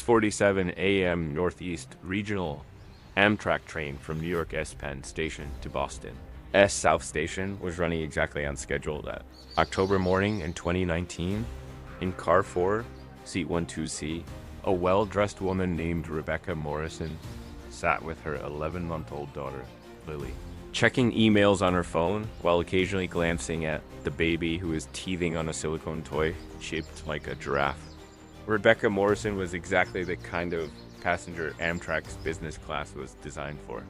6:47 a.m. Northeast Regional Amtrak train from New York S Penn Station to Boston. S South Station was running exactly on schedule that October morning in 2019. In car 4, seat 12C, a well-dressed woman named Rebecca Morrison sat with her 11-month-old daughter, Lily, checking emails on her phone while occasionally glancing at the baby who was teething on a silicone toy shaped like a giraffe. Rebecca Morrison was exactly the kind of passenger Amtrak's business class was designed for.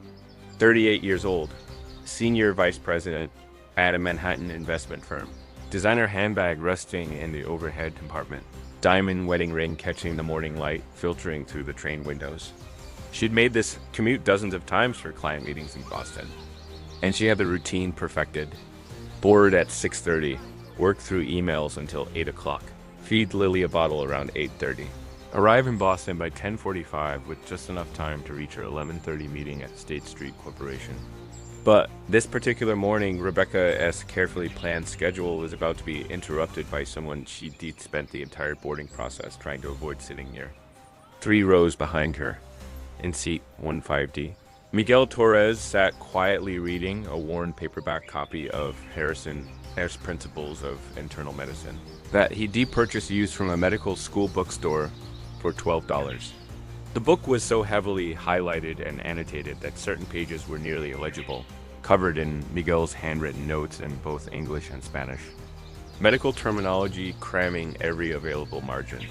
38 years old, senior vice president at a Manhattan investment firm. Designer handbag resting in the overhead compartment. Diamond wedding ring catching the morning light filtering through the train windows. She'd made this commute dozens of times for client meetings in Boston. And she had the routine perfected. Board at 6:30, work through emails until 8 o'clock. Feed Lily a bottle around 8:30. Arrive in Boston by 10:45 with just enough time to reach her 11:30 meeting at State Street Corporation. But this particular morning, Rebecca's carefully planned schedule was about to be interrupted by someone she'd spent the entire boarding process trying to avoid sitting near. 3 rows behind her, in seat 15D. Miguel Torres sat quietly reading a worn paperback copy of Harrison S. Principles of Internal Medicine that he de-purchased used from a medical school bookstore for $12. The book was so heavily highlighted and annotated that certain pages were nearly illegible, covered in Miguel's handwritten notes in both English and Spanish. Medical terminology cramming every available margin.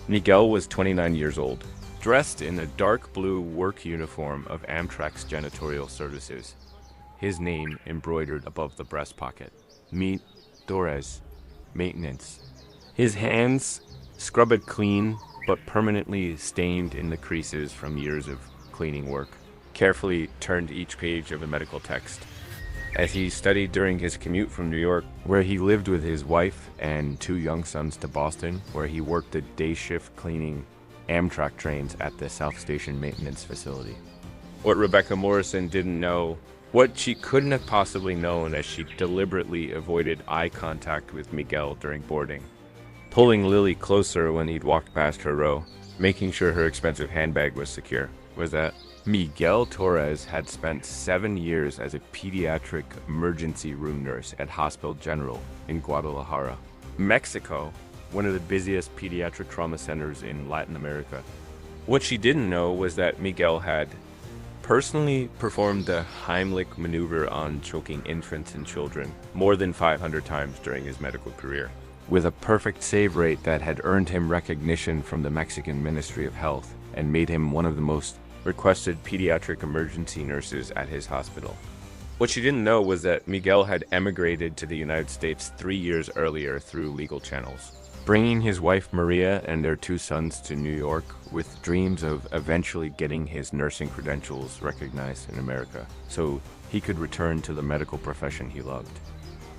Miguel was 29 years old, dressed in a dark blue work uniform of Amtrak's janitorial services, his name embroidered above the breast pocket. Meet Torres, maintenance. His hands scrubbed clean, but permanently stained in the creases from years of cleaning work, carefully turned each page of a medical text. As he studied during his commute from New York, where he lived with his wife and 2 young sons, to Boston, where he worked a day shift cleaning Amtrak trains at the South Station maintenance facility. What Rebecca Morrison didn't know, what she couldn't have possibly known as she deliberately avoided eye contact with Miguel during boarding, pulling Lily closer when he'd walked past her row, making sure her expensive handbag was secure, was that Miguel Torres had spent 7 years as a pediatric emergency room nurse at Hospital General in Guadalajara, Mexico, one of the busiest pediatric trauma centers in Latin America. What she didn't know was that Miguel had personally performed the Heimlich maneuver on choking infants and children more than 500 times during his medical career, with a perfect save rate that had earned him recognition from the Mexican Ministry of Health and made him one of the most requested pediatric emergency nurses at his hospital. What she didn't know was that Miguel had emigrated to the United States 3 years earlier through legal channels, bringing his wife Maria and their 2 sons to New York with dreams of eventually getting his nursing credentials recognized in America so he could return to the medical profession he loved.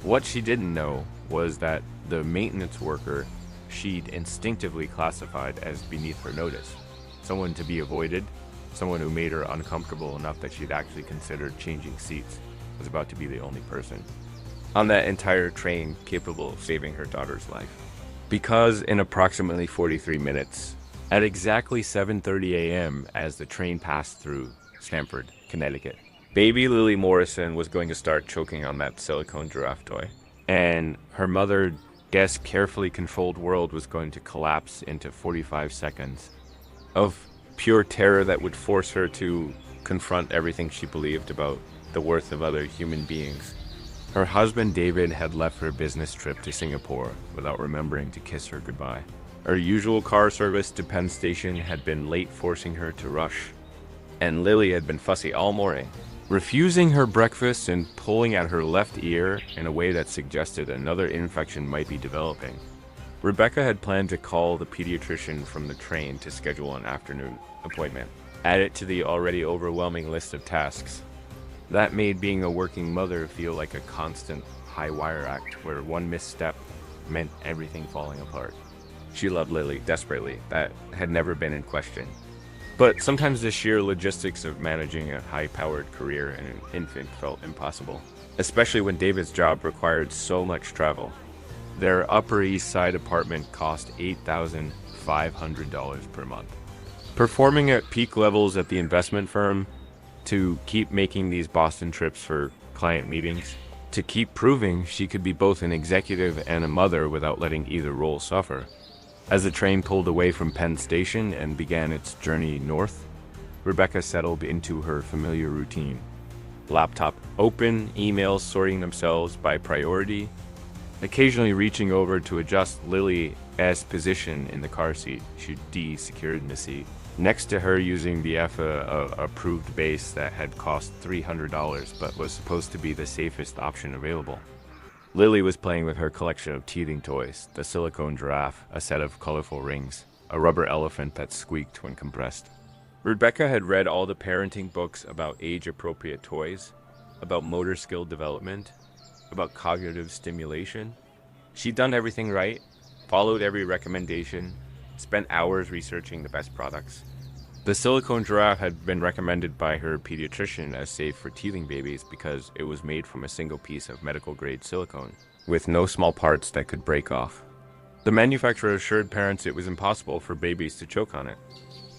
What she didn't know was that the maintenance worker she'd instinctively classified as beneath her notice, someone to be avoided, someone who made her uncomfortable enough that she'd actually considered changing seats, was about to be the only person on that entire train capable of saving her daughter's life. Because in approximately 43 minutes, at exactly 7:30 a.m. as the train passed through Stamford, Connecticut, baby Lily Morrison was going to start choking on that silicone giraffe toy, and her mother guess carefully controlled world was going to collapse into 45 seconds of pure terror that would force her to confront everything she believed about the worth of other human beings. Her husband David had left for a business trip to Singapore without remembering to kiss her goodbye. Her usual car service to Penn Station had been late, forcing her to rush, and Lily had been fussy all morning, refusing her breakfast and pulling at her left ear in a way that suggested another infection might be developing. Rebecca had planned to call the pediatrician from the train to schedule an afternoon appointment, add it to the already overwhelming list of tasks. That made being a working mother feel like a constant high-wire act where one misstep meant everything falling apart. She loved Lily desperately. That had never been in question. But sometimes the sheer logistics of managing a high-powered career and an infant felt impossible, especially when David's job required so much travel. Their Upper East Side apartment cost $8,500 per month. performing at peak levels at the investment firm, to keep making these Boston trips for client meetings, to keep proving she could be both an executive and a mother without letting either role suffer. As the train pulled away from Penn Station and began its journey north, Rebecca settled into her familiar routine. Laptop open, emails sorting themselves by priority, occasionally reaching over to adjust Lily's position in the car seat. She de-secured in the seat. Next to her, using the approved base that had cost $300 but was supposed to be the safest option available. Lily was playing with her collection of teething toys, the silicone giraffe, a set of colorful rings, a rubber elephant that squeaked when compressed. Rebecca had read all the parenting books about age-appropriate toys, about motor skill development, about cognitive stimulation. She'd done everything right, followed every recommendation, spent hours researching the best products. The silicone giraffe had been recommended by her pediatrician as safe for teething babies because it was made from a single piece of medical-grade silicone, with no small parts that could break off. The manufacturer assured parents it was impossible for babies to choke on it.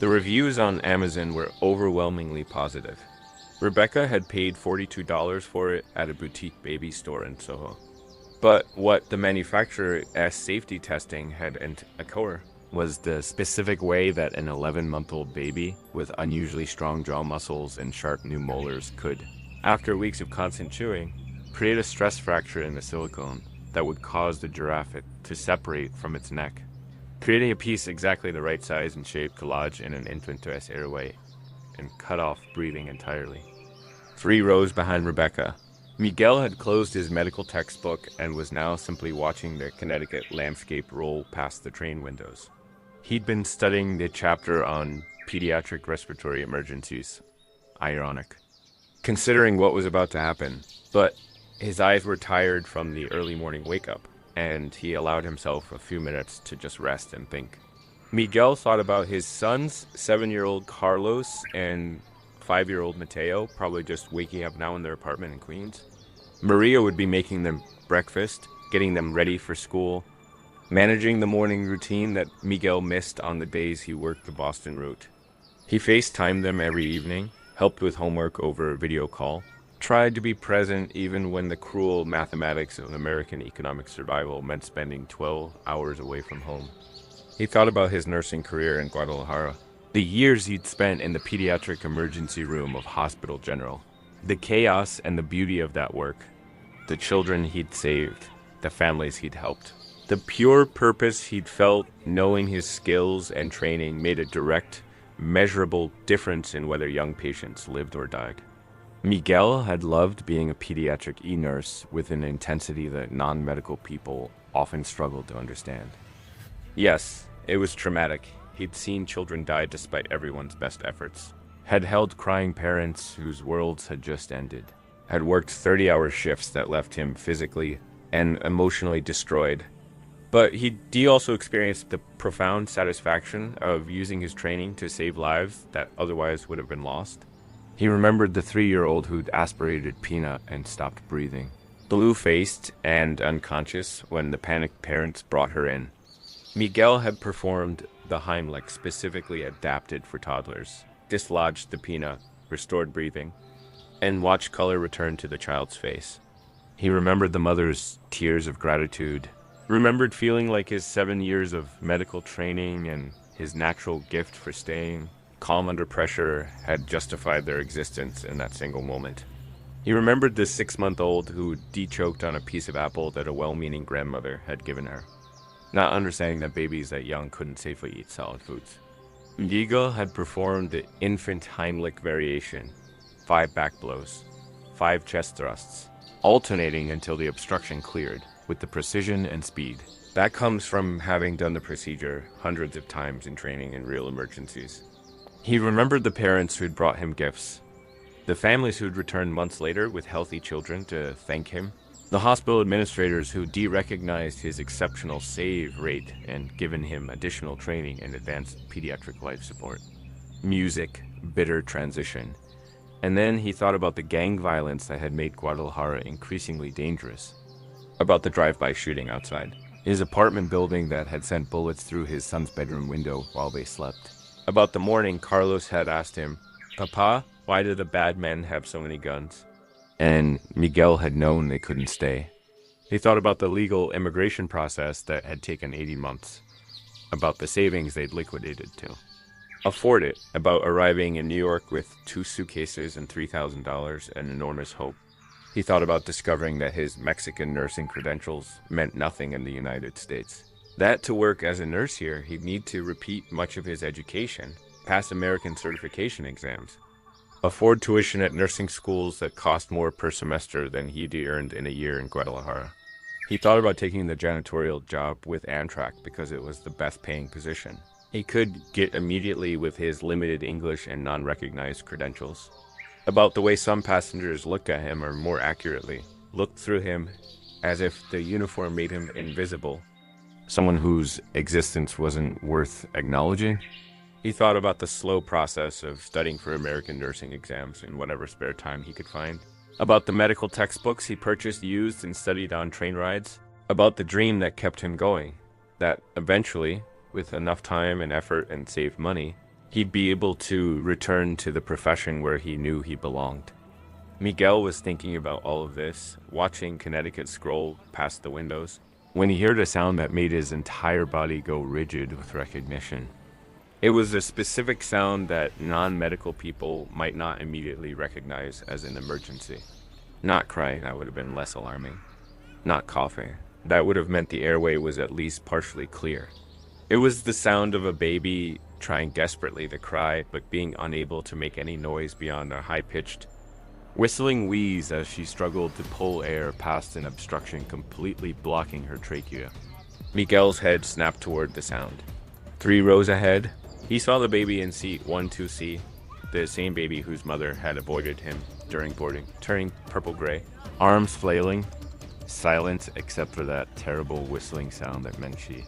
The reviews on Amazon were overwhelmingly positive. Rebecca had paid $42 for it at a boutique baby store in Soho. But what the manufacturer's safety testing had uncovered was the specific way that an 11-month-old baby with unusually strong jaw muscles and sharp new molars could, after weeks of constant chewing, create a stress fracture in the silicone that would cause the giraffe to separate from its neck, creating a piece exactly the right size and shape to lodge in an infant's airway and cut off breathing entirely. 3 rows behind Rebecca, Miguel had closed his medical textbook and was now simply watching the Connecticut landscape roll past the train windows. He'd been studying the chapter on pediatric respiratory emergencies. Ironic, considering what was about to happen, but his eyes were tired from the early morning wake-up, and he allowed himself a few minutes to just rest and think. Miguel thought about his sons, 7-year-old Carlos and 5-year-old Mateo, probably just waking up now in their apartment in Queens. Maria would be making them breakfast, getting them ready for school, managing the morning routine that Miguel missed on the days he worked the Boston route. He FaceTimed them every evening, helped with homework over a video call, tried to be present even when the cruel mathematics of American economic survival meant spending 12 hours away from home. He thought about his nursing career in Guadalajara, the years he'd spent in the pediatric emergency room of Hospital General, the chaos and the beauty of that work, the children he'd saved, the families he'd helped. The pure purpose he'd felt knowing his skills and training made a direct, measurable difference in whether young patients lived or died. Miguel had loved being a pediatric e-nurse with an intensity that non-medical people often struggled to understand. Yes, it was traumatic. He'd seen children die despite everyone's best efforts, had held crying parents whose worlds had just ended, had worked 30-hour shifts that left him physically and emotionally destroyed. But he also experienced the profound satisfaction of using his training to save lives that otherwise would have been lost. He remembered the 3-year-old who'd aspirated Peanut and stopped breathing, blue-faced and unconscious when the panicked parents brought her in. Miguel had performed the Heimlich specifically adapted for toddlers, dislodged the Peanut, restored breathing, and watched color return to the child's face. He remembered the mother's tears of gratitude, remembered feeling like his 7 years of medical training and his natural gift for staying calm under pressure had justified their existence in that single moment. He remembered the 6-month-old who de-choked on a piece of apple that a well-meaning grandmother had given her, not understanding that babies that young couldn't safely eat solid foods. Miguel had performed the infant Heimlich variation, 5 back blows, 5 chest thrusts, alternating until the obstruction cleared, with the precision and speed. That comes from having done the procedure hundreds of times in training in real emergencies. He remembered the parents who'd brought him gifts, the families who'd returned months later with healthy children to thank him, the hospital administrators who de-recognized his exceptional save rate and given him additional training in advanced pediatric life support. Music, bitter transition. And then he thought about the gang violence that had made Guadalajara increasingly dangerous, about the drive-by shooting outside, his apartment building that had sent bullets through his son's bedroom window while they slept, About the morning, Carlos had asked him, "Papa, why do the bad men have so many guns?" And Miguel had known they couldn't stay. He thought about the legal immigration process that had taken 80 months, about the savings they'd liquidated to afford it, about arriving in New York with 2 suitcases and $3,000 and enormous hope. He thought about discovering that his Mexican nursing credentials meant nothing in the United States. That to work as a nurse here, he'd need to repeat much of his education, pass American certification exams, afford tuition at nursing schools that cost more per semester than he'd earned in a year in Guadalajara. He thought about taking the janitorial job with Amtrak because it was the best paying position. He could get immediately with his limited English and non-recognized credentials. About the way some passengers look at him, or more accurately, looked through him as if the uniform made him invisible, someone whose existence wasn't worth acknowledging. He thought about the slow process of studying for American nursing exams in whatever spare time he could find, about the medical textbooks he purchased used and studied on train rides, about the dream that kept him going, that eventually, with enough time and effort and saved money, he'd be able to return to the profession where he knew he belonged. Miguel was thinking about all of this, watching Connecticut scroll past the windows, when he heard a sound that made his entire body go rigid with recognition. It was a specific sound that non-medical people might not immediately recognize as an emergency. Not crying, that would have been less alarming. Not coughing. That would have meant the airway was at least partially clear. It was the sound of a baby trying desperately to cry, but being unable to make any noise beyond a high-pitched, whistling wheeze as she struggled to pull air past an obstruction completely blocking her trachea. Miguel's head snapped toward the sound. 3 rows ahead, he saw the baby in seat 12C, the same baby whose mother had avoided him during boarding, turning purple-gray, arms flailing, silent except for that terrible whistling sound that meant she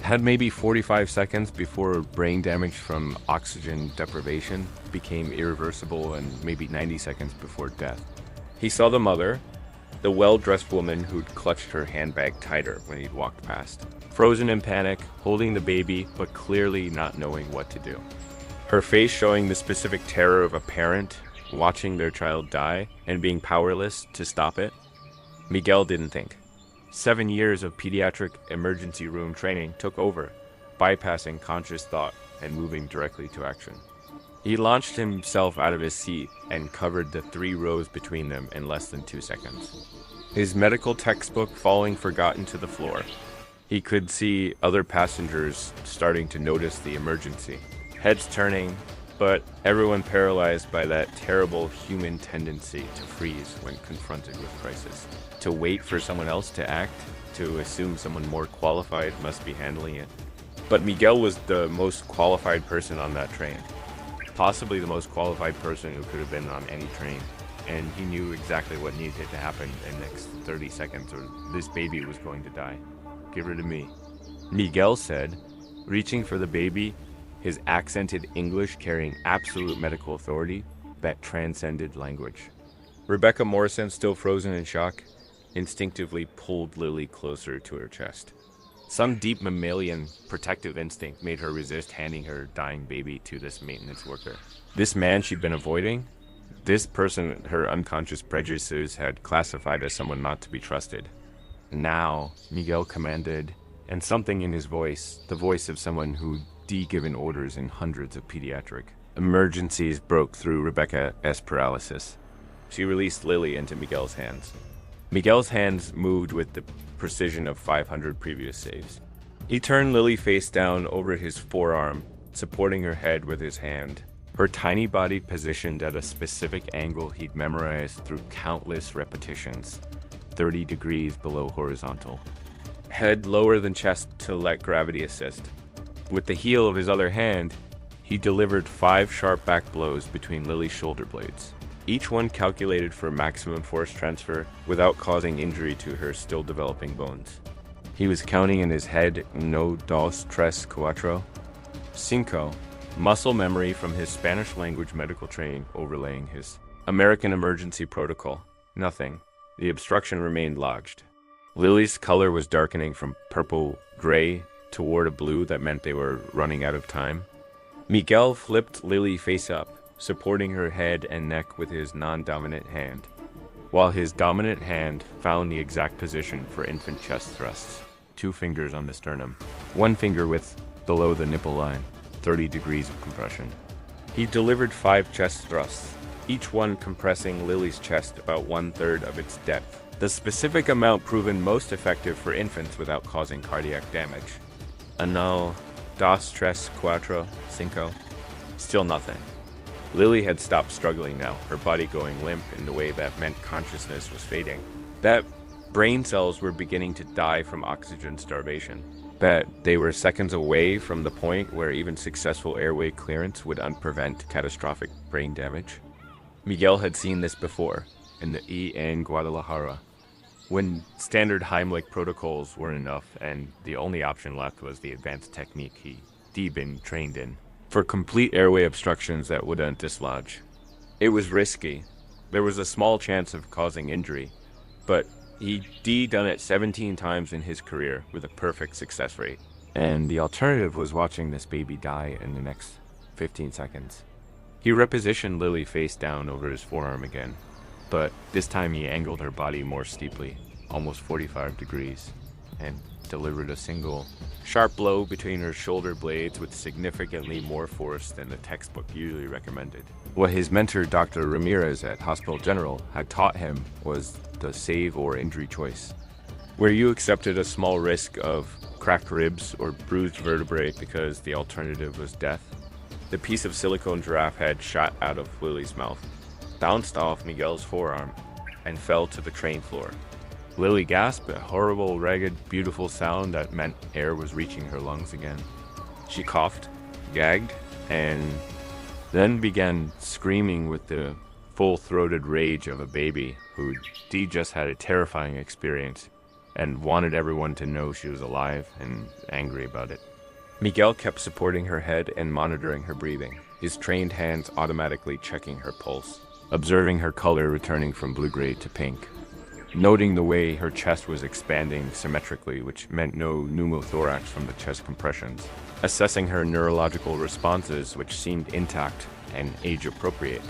had maybe 45 seconds before brain damage from oxygen deprivation became irreversible, and maybe 90 seconds before death. He saw the mother, the well-dressed woman who'd clutched her handbag tighter when he'd walked past, frozen in panic, holding the baby but clearly not knowing what to do. Her face showing the specific terror of a parent watching their child die and being powerless to stop it. Miguel didn't think. 7 years of pediatric emergency room training took over, bypassing conscious thought and moving directly to action. He launched himself out of his seat and covered the 3 rows between them in less than 2 seconds. His medical textbook falling forgotten to the floor. He could see other passengers starting to notice the emergency, heads turning, but everyone paralyzed by that terrible human tendency to freeze when confronted with crisis, to wait for someone else to act, to assume someone more qualified must be handling it. But Miguel was the most qualified person on that train, possibly the most qualified person who could have been on any train, and he knew exactly what needed to happen in the next 30 seconds or this baby was going to die. "Give her to me," Miguel said, reaching for the baby, his accented English carrying absolute medical authority that transcended language. Rebecca Morrison, still frozen in shock, instinctively pulled Lily closer to her chest. Some deep mammalian protective instinct made her resist handing her dying baby to this maintenance worker. This man she'd been avoiding, this person her unconscious prejudices had classified as someone not to be trusted. Now, Miguel commanded, and something in his voice, the voice of someone who'd given orders in hundreds of pediatric emergencies, broke through Rebecca's paralysis. She released Lily into Miguel's hands. Miguel's hands moved with the precision of 500 previous saves. He turned Lily face down over his forearm, supporting her head with his hand, her tiny body positioned at a specific angle he'd memorized through countless repetitions, 30 degrees below horizontal. Head lower than chest to let gravity assist. With the heel of his other hand, he delivered 5 sharp back blows between Lily's shoulder blades, each one calculated for maximum force transfer without causing injury to her still developing bones. He was counting in his head, 1, 2, 3, 4, 5, muscle memory from his Spanish language medical training overlaying his American emergency protocol. Nothing. The obstruction remained lodged. Lily's color was darkening from purple-gray toward a blue that meant they were running out of time. Miguel flipped Lily face up, supporting her head and neck with his non-dominant hand, while his dominant hand found the exact position for infant chest thrusts. 2 fingers on the sternum, 1 finger width below the nipple line, 30 degrees of compression. He delivered 5 chest thrusts, each one compressing Lily's chest about 1/3 of its depth, the specific amount proven most effective for infants without causing cardiac damage. Uno, dos, tres, cuatro, cinco. Still nothing. Lily had stopped struggling now, her body going limp in the way that meant consciousness was fading. That brain cells were beginning to die from oxygen starvation. That they were seconds away from the point where even successful airway clearance would prevent catastrophic brain damage. Miguel had seen this before, in the en Guadalajara, when standard Heimlich protocols weren't enough and the only option left was the advanced technique he'd been trained in, for complete airway obstructions that wouldn't dislodge. It was risky. There was a small chance of causing injury, but he'd done it 17 times in his career with a perfect success rate. And the alternative was watching this baby die in the next 15 seconds. He repositioned Lily face down over his forearm again, but this time he angled her body more steeply, almost 45 degrees, and delivered a single sharp blow between her shoulder blades with significantly more force than the textbook usually recommended. What his mentor, Dr. Ramirez at Hospital General, had taught him was the save or injury choice, where you accepted a small risk of cracked ribs or bruised vertebrae because the alternative was death. The piece of silicone giraffe head shot out of Lily's mouth, bounced off Miguel's forearm, and fell to the train floor. Lily gasped a horrible, ragged, beautiful sound that meant air was reaching her lungs again. She coughed, gagged, and then began screaming with the full-throated rage of a baby who just had a terrifying experience and wanted everyone to know she was alive and angry about it. Miguel kept supporting her head and monitoring her breathing, his trained hands automatically checking her pulse, observing her color returning from blue-gray to pink, noting the way her chest was expanding symmetrically, which meant no pneumothorax from the chest compressions, assessing her neurological responses, which seemed intact and age-appropriate.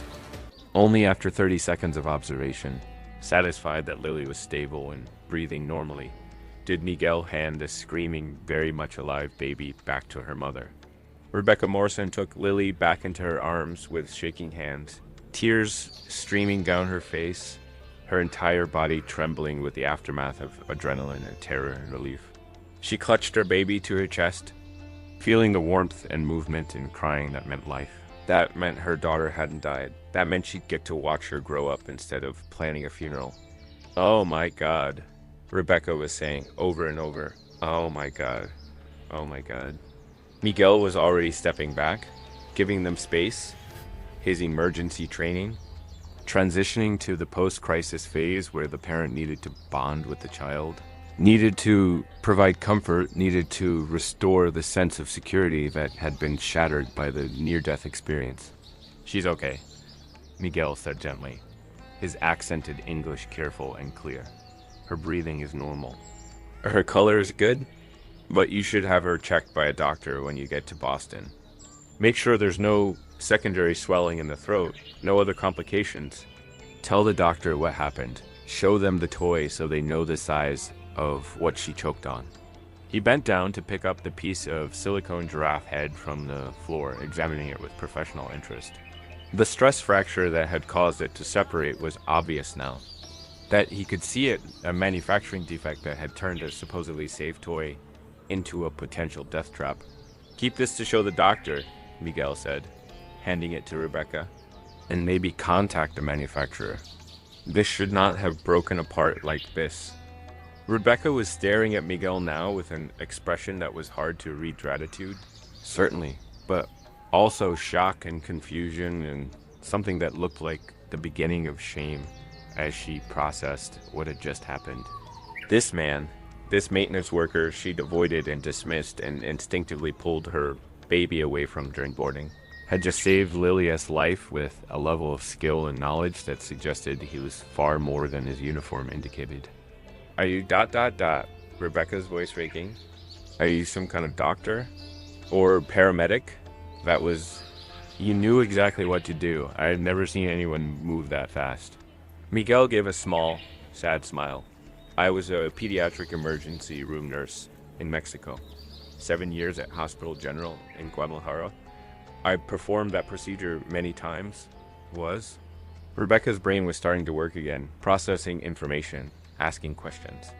Only after 30 seconds of observation, satisfied that Lily was stable and breathing normally, did Miguel hand the screaming, very much alive baby back to her mother. Rebecca Morrison took Lily back into her arms with shaking hands, tears streaming down her face, her entire body trembling with the aftermath of adrenaline and terror and relief. She clutched her baby to her chest, feeling the warmth and movement and crying that meant life. That meant her daughter hadn't died. That meant she'd get to watch her grow up instead of planning a funeral. "Oh my God," Rebecca was saying over and over. "Oh my God. Oh my God." Miguel was already stepping back, giving them space, his emergency training, transitioning to the post-crisis phase where the parent needed to bond with the child, needed to provide comfort, needed to restore the sense of security that had been shattered by the near-death experience. "She's okay," Miguel said gently, his accented English careful and clear. "Her breathing is normal. Her color is good, but you should have her checked by a doctor when you get to Boston. Make sure there's no secondary swelling in the throat, no other complications. Tell the doctor what happened. Show them the toy so they know the size of what she choked on." He bent down to pick up the piece of silicone giraffe head from the floor, examining it with professional interest. The stress fracture that had caused it to separate was obvious now. That he could see it, a manufacturing defect that had turned a supposedly safe toy into a potential death trap. "Keep this to show the doctor," Miguel said, handing it to Rebecca, "and maybe contact the manufacturer. This should not have broken apart like this." Rebecca was staring at Miguel now with an expression that was hard to read gratitude. Certainly, but also shock and confusion and something that looked like the beginning of shame as she processed what had just happened. This man, this maintenance worker she'd avoided and dismissed and instinctively pulled her baby away from during boarding, had just saved Lilia's life with a level of skill and knowledge that suggested he was far more than his uniform indicated. "Are you ... Rebecca's voice raking. "Are you some kind of doctor? Or paramedic?" You knew exactly what to do. I had never seen anyone move that fast. Miguel gave a small, sad smile. I was a pediatric emergency room nurse in Mexico. 7 years at Hospital General in Guadalajara. I performed that procedure many times. Rebecca's brain was starting to work again, processing information, asking questions.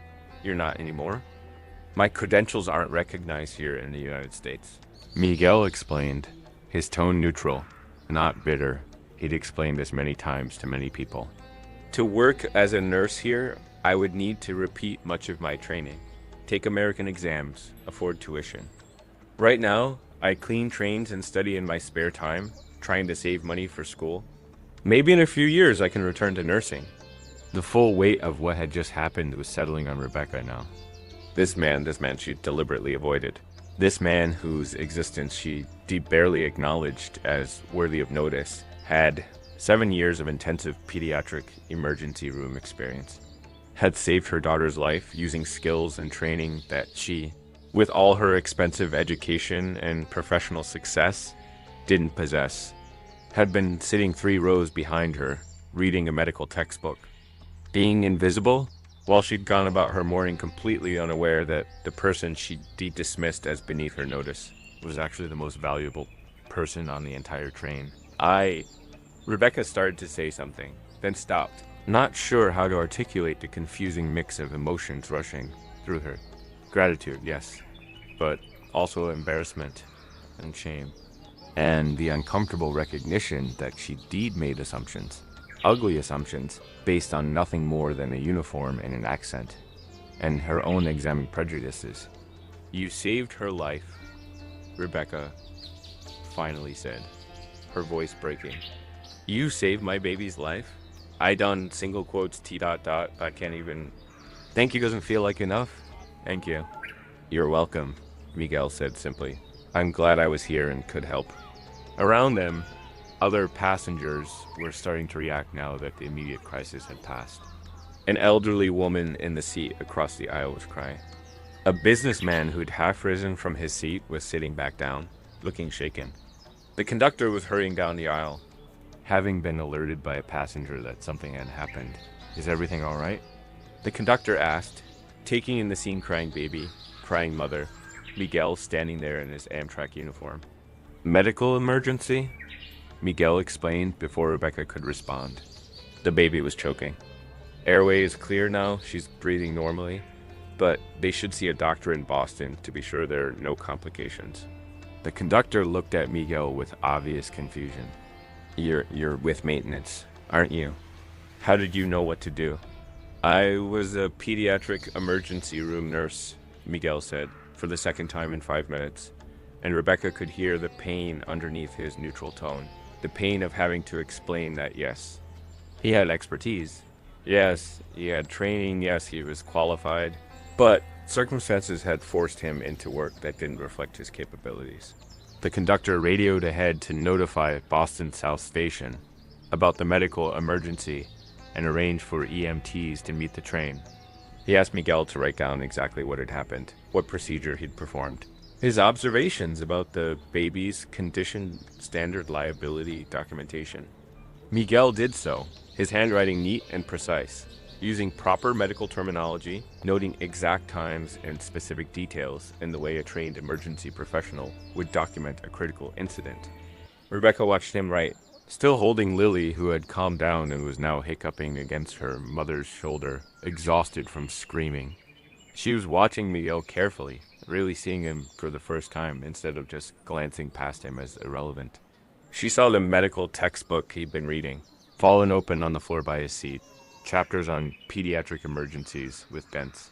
You're not anymore? My credentials aren't recognized here in the United States. Miguel explained, his tone neutral, not bitter. He'd explained this many times to many people. To work as a nurse here, I would need to repeat much of my training, take American exams, afford tuition. Right now, I clean trains and study in my spare time, trying to save money for school. Maybe in a few years I can return to nursing. The full weight of what had just happened was settling on Rebecca now. This man she deliberately avoided. This man whose existence she barely acknowledged as worthy of notice had 7 years of intensive pediatric emergency room experience. Had saved her daughter's life using skills and training that she, with all her expensive education and professional success, didn't possess. Had been sitting 3 rows behind her, reading a medical textbook. Being invisible, while she'd gone about her morning completely unaware that the person she'd dismissed as beneath her notice was actually the most valuable person on the entire train. Rebecca started to say something, then stopped, not sure how to articulate the confusing mix of emotions rushing through her. Gratitude, yes, but also embarrassment and shame. And the uncomfortable recognition that she'd made assumptions, ugly assumptions, based on nothing more than a uniform and an accent, and her own examined prejudices. You saved her life, Rebecca finally said, her voice breaking. You saved my baby's life? I done single quotes T. I can't even... Thank you doesn't feel like enough? Thank you. You're welcome, Miguel said simply. I'm glad I was here and could help. Around them, other passengers were starting to react now that the immediate crisis had passed. An elderly woman in the seat across the aisle was crying. A businessman who'd half risen from his seat was sitting back down, looking shaken. The conductor was hurrying down the aisle, having been alerted by a passenger that something had happened. Is everything all right? The conductor asked, taking in the scene crying baby, crying mother, Miguel standing there in his Amtrak uniform. Medical emergency? Miguel explained before Rebecca could respond. The baby was choking. Airway is clear now, she's breathing normally, but they should see a doctor in Boston to be sure there are no complications. The conductor looked at Miguel with obvious confusion. You're with maintenance, aren't you? How did you know what to do? I was a pediatric emergency room nurse, Miguel said, for the second time in 5 minutes, and Rebecca could hear the pain underneath his neutral tone. The pain of having to explain that, yes, he had expertise. Yes, he had training. Yes, he was qualified. But circumstances had forced him into work that didn't reflect his capabilities. The conductor radioed ahead to notify Boston South Station about the medical emergency and arrange for EMTs to meet the train. He asked Miguel to write down exactly what had happened, what procedure he'd performed. His observations about the baby's condition, standard liability documentation. Miguel did so, his handwriting neat and precise, using proper medical terminology, noting exact times and specific details in the way a trained emergency professional would document a critical incident. Rebecca watched him write, still holding Lily, who had calmed down and was now hiccuping against her mother's shoulder, exhausted from screaming. She was watching Miguel carefully, really seeing him for the first time instead of just glancing past him as irrelevant. She saw the medical textbook he'd been reading, fallen open on the floor by his seat, chapters on pediatric emergencies with dents,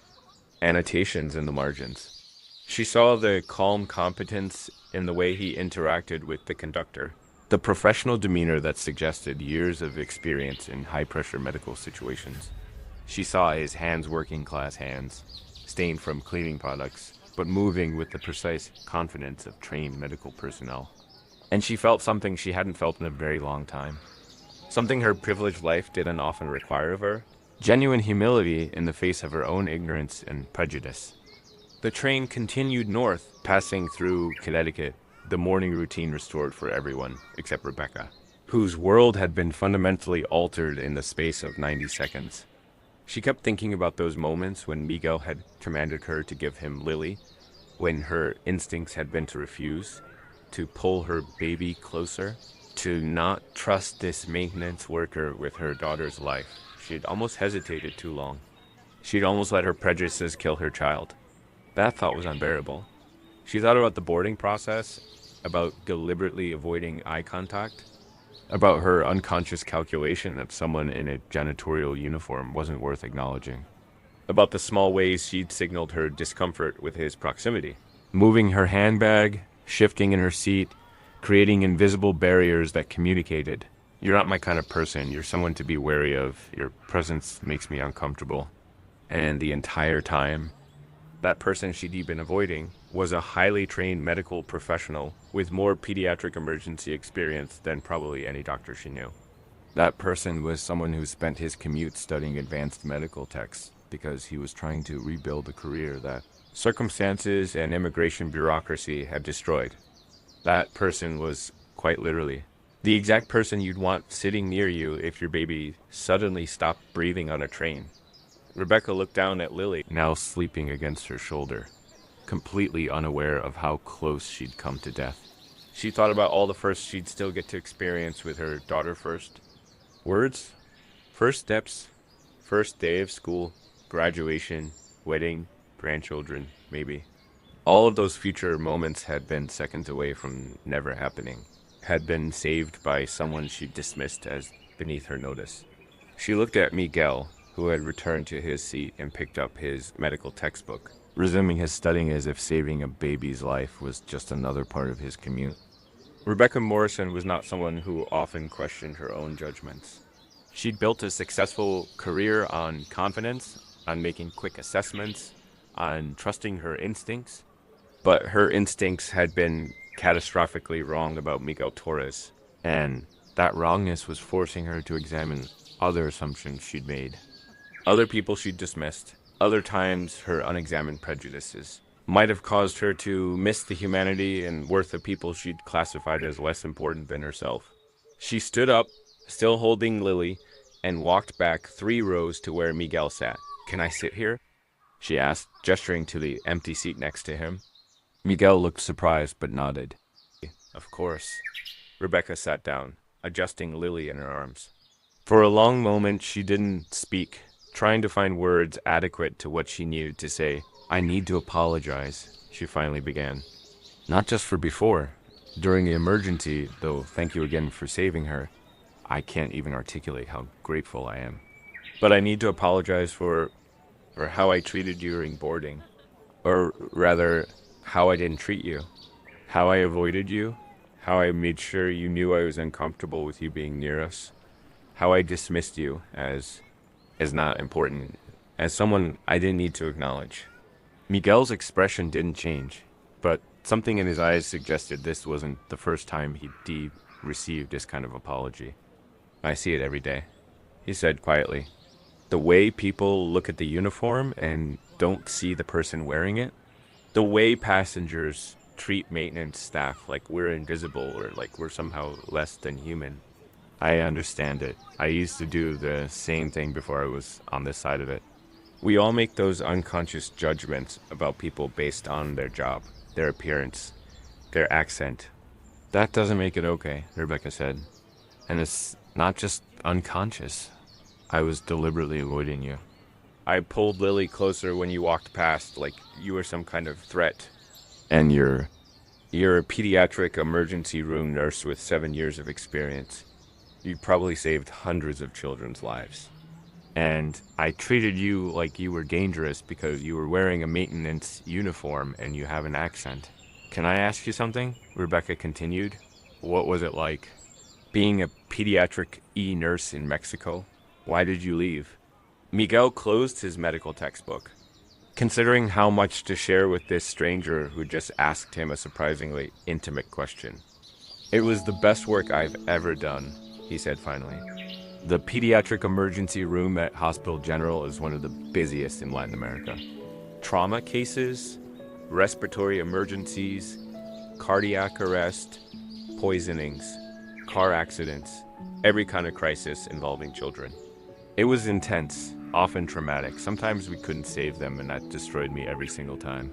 annotations in the margins. She saw the calm competence in the way he interacted with the conductor, the professional demeanor that suggested years of experience in high-pressure medical situations. She saw his hands working-class hands, stained from cleaning products, but moving with the precise confidence of trained medical personnel. And she felt something she hadn't felt in a very long time. Something her privileged life didn't often require of her. Genuine humility in the face of her own ignorance and prejudice. The train continued north, passing through Connecticut, the morning routine restored for everyone except Rebecca, whose world had been fundamentally altered in the space of 90 seconds. She kept thinking about those moments when Miguel had commanded her to give him Lily, when her instincts had been to refuse, to pull her baby closer, to not trust this maintenance worker with her daughter's life. She'd almost hesitated too long. She'd almost let her prejudices kill her child. That thought was unbearable. She thought about the boarding process, about deliberately avoiding eye contact, about her unconscious calculation that someone in a janitorial uniform wasn't worth acknowledging, about the small ways she'd signaled her discomfort with his proximity, moving her handbag, shifting in her seat, creating invisible barriers that communicated, "You're not my kind of person, you're someone to be wary of, your presence makes me uncomfortable." And the entire time, that person she'd been avoiding was a highly trained medical professional with more pediatric emergency experience than probably any doctor she knew. That person was someone who spent his commute studying advanced medical texts because he was trying to rebuild a career that circumstances and immigration bureaucracy had destroyed. That person was, quite literally, the exact person you'd want sitting near you if your baby suddenly stopped breathing on a train. Rebecca looked down at Lily, now sleeping against her shoulder, completely unaware of how close she'd come to death. She thought about all the firsts she'd still get to experience with her daughter first. Words, first steps, first day of school, graduation, wedding, grandchildren, maybe. All of those future moments had been seconds away from never happening, had been saved by someone she dismissed as beneath her notice. She looked at Miguel, who had returned to his seat and picked up his medical textbook, resuming his studying as if saving a baby's life was just another part of his commute. Rebecca Morrison was not someone who often questioned her own judgments. She'd built a successful career on confidence, on making quick assessments, on trusting her instincts, but her instincts had been catastrophically wrong about Miguel Torres, and that wrongness was forcing her to examine other assumptions she'd made. Other people she'd dismissed, other times her unexamined prejudices, might have caused her to miss the humanity and worth of people she'd classified as less important than herself. She stood up, still holding Lily, and walked back 3 rows to where Miguel sat. "Can I sit here?" she asked, gesturing to the empty seat next to him. Miguel looked surprised but nodded. "Of course." Rebecca sat down, adjusting Lily in her arms. For a long moment she didn't speak, trying to find words adequate to what she needed to say. "I need to apologize," she finally began. "Not just for before. During the emergency, though thank you again for saving her. I can't even articulate how grateful I am. But I need to apologize for how I treated you during boarding. Or rather, how I didn't treat you. How I avoided you. How I made sure you knew I was uncomfortable with you being near us. How I dismissed you as not important, as someone I didn't need to acknowledge." Miguel's expression didn't change, but something in his eyes suggested this wasn't the first time he'd received this kind of apology. "I see it every day," he said quietly. "The way people look at the uniform and don't see the person wearing it. The way passengers treat maintenance staff like we're invisible or like we're somehow less than human. I understand it. I used to do the same thing before I was on this side of it. We all make those unconscious judgments about people based on their job, their appearance, their accent. That doesn't make it okay," Rebecca said. "And it's not just unconscious. I was deliberately avoiding you. I pulled Lily closer when you walked past, like you were some kind of threat. And you're a pediatric emergency room nurse with 7 years of experience. You probably saved hundreds of children's lives. And I treated you like you were dangerous because you were wearing a maintenance uniform and you have an accent. Can I ask you something?" Rebecca continued. "What was it like being a pediatric nurse in Mexico? Why did you leave?" Miguel closed his medical textbook, considering how much to share with this stranger who just asked him a surprisingly intimate question. "It was the best work I've ever done," he said finally. "The pediatric emergency room at Hospital General is one of the busiest in Latin America. Trauma cases, respiratory emergencies, cardiac arrest, poisonings, car accidents, every kind of crisis involving children. It was intense, often traumatic. Sometimes we couldn't save them, and that destroyed me every single time.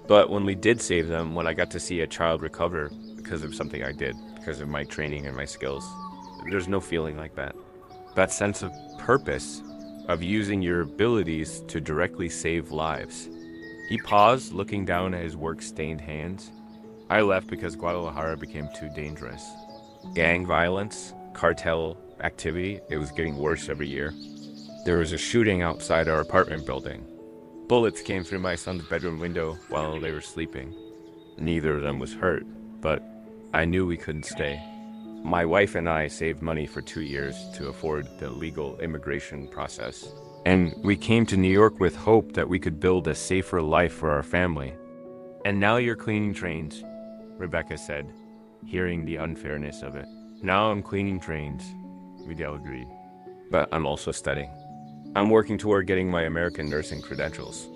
But when we did save them, when I got to see a child recover because of something I did, because of my training and my skills, there's no feeling like that. That sense of purpose, of using your abilities to directly save lives. He paused, looking down at his work-stained hands. I left because Guadalajara became too dangerous. Gang violence, cartel activity, it was getting worse every year. There was a shooting outside our apartment building. Bullets came through my son's bedroom window while they were sleeping. Neither of them was hurt, but I knew we couldn't stay. My wife and I saved money for 2 years to afford the legal immigration process. And we came to New York with hope that we could build a safer life for our family. And now you're cleaning trains, Rebecca said, hearing the unfairness of it. Now I'm cleaning trains, Miguel agreed. But I'm also studying. I'm working toward getting my American nursing credentials.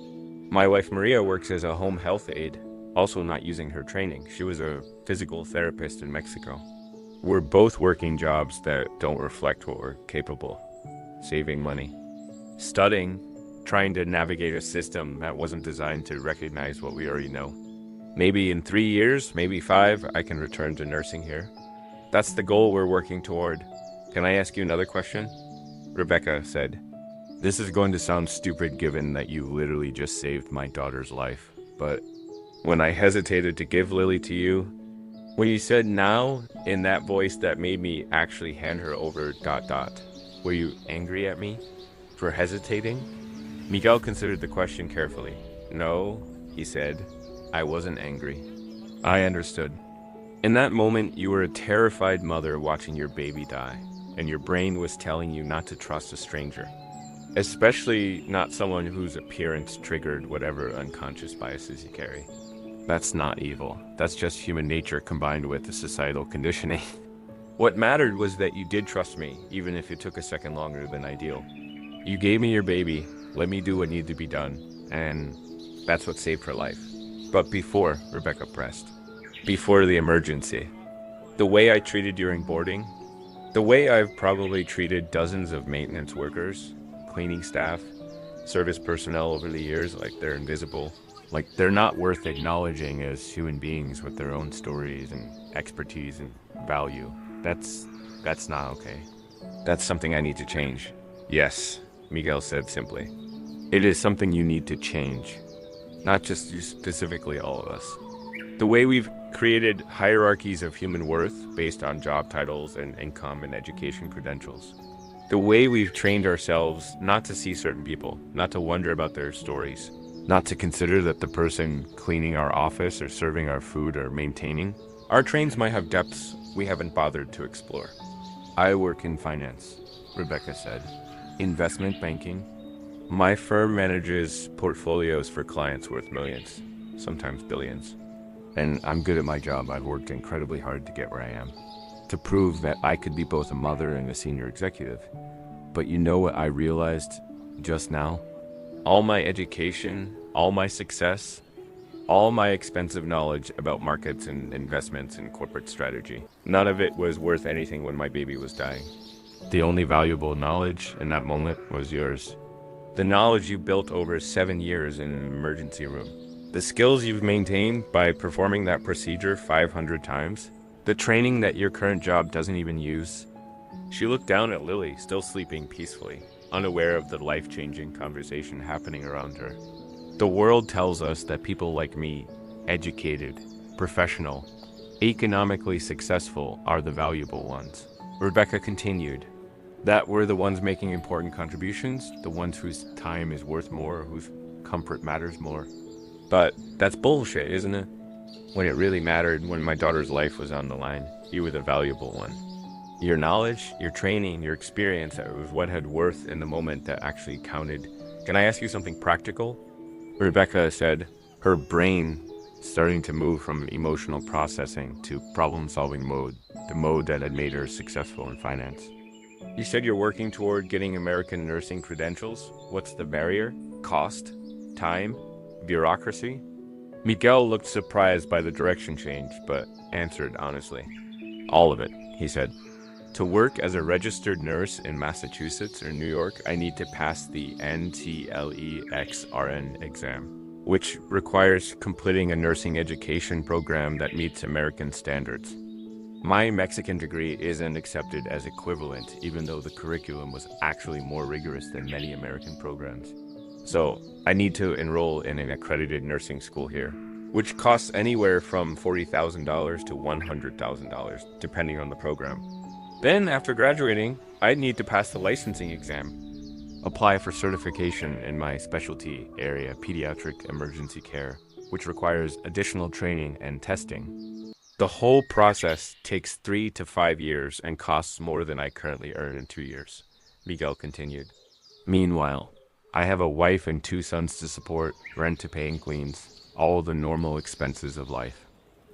My wife Maria works as a home health aide, also not using her training. She was a physical therapist in Mexico. We're both working jobs that don't reflect what we're capable. Saving money. Studying, trying to navigate a system that wasn't designed to recognize what we already know. Maybe in 3 years, maybe 5, I can return to nursing here. That's the goal we're working toward. Can I ask you another question? Rebecca said. This is going to sound stupid given that you literally just saved my daughter's life, but when I hesitated to give Lily to you, when you said now in that voice that made me actually hand her over ... were you angry at me for hesitating? Miguel considered the question carefully. No, he said, I wasn't angry. I understood. In that moment, you were a terrified mother watching your baby die, and your brain was telling you not to trust a stranger. Especially not someone whose appearance triggered whatever unconscious biases you carry. That's not evil. That's just human nature combined with the societal conditioning. What mattered was that you did trust me, even if it took a second longer than ideal. You gave me your baby, let me do what needed to be done, and that's what saved her life. But before, Rebecca pressed, before the emergency, the way I treated during boarding, the way I've probably treated dozens of maintenance workers, cleaning staff, service personnel over the years, like they're invisible, like they're not worth acknowledging as human beings with their own stories and expertise and value. That's not okay. That's something I need to change. Yes, Miguel said simply. It is something you need to change. Not just you specifically, all of us. The way we've created hierarchies of human worth based on job titles and income and education credentials. The way we've trained ourselves not to see certain people, not to wonder about their stories, not to consider that the person cleaning our office or serving our food or maintaining. Our trains might have depths we haven't bothered to explore. I work in finance, Rebecca said. Investment banking. My firm manages portfolios for clients worth millions, sometimes billions. And I'm good at my job. I've worked incredibly hard to get where I am, to prove that I could be both a mother and a senior executive. But you know what I realized just now? All my education, all my success, all my expensive knowledge about markets and investments and corporate strategy, none of it was worth anything when my baby was dying. The only valuable knowledge in that moment was yours. The knowledge you built over 7 years in an emergency room. The skills you've maintained by performing that procedure 500 times. The training that your current job doesn't even use. She looked down at Lily, still sleeping peacefully, unaware of the life-changing conversation happening around her. The world tells us that people like me, educated, professional, economically successful, are the valuable ones. Rebecca continued, that we're the ones making important contributions, the ones whose time is worth more, whose comfort matters more. But that's bullshit, isn't it? When it really mattered, when my daughter's life was on the line, you were the valuable one. Your knowledge, your training, your experience, that was what had worth in the moment that actually counted. Can I ask you something practical? Rebecca said, her brain starting to move from emotional processing to problem-solving mode, the mode that had made her successful in finance. You said you're working toward getting American nursing credentials. What's the barrier? Cost? Time? Bureaucracy? Miguel looked surprised by the direction change, but answered honestly. All of it, he said. To work as a registered nurse in Massachusetts or New York, I need to pass the NCLEX-RN exam, which requires completing a nursing education program that meets American standards. My Mexican degree isn't accepted as equivalent, even though the curriculum was actually more rigorous than many American programs. So I need to enroll in an accredited nursing school here, which costs anywhere from $40,000 to $100,000, depending on the program. Then, after graduating, I'd need to pass the licensing exam, apply for certification in my specialty area, Pediatric emergency care, which requires additional training and testing. The whole process takes 3 to 5 years and costs more than I currently earn in 2 years, Miguel continued. Meanwhile, I have a wife and 2 sons to support, rent to pay and cleans, all the normal expenses of life.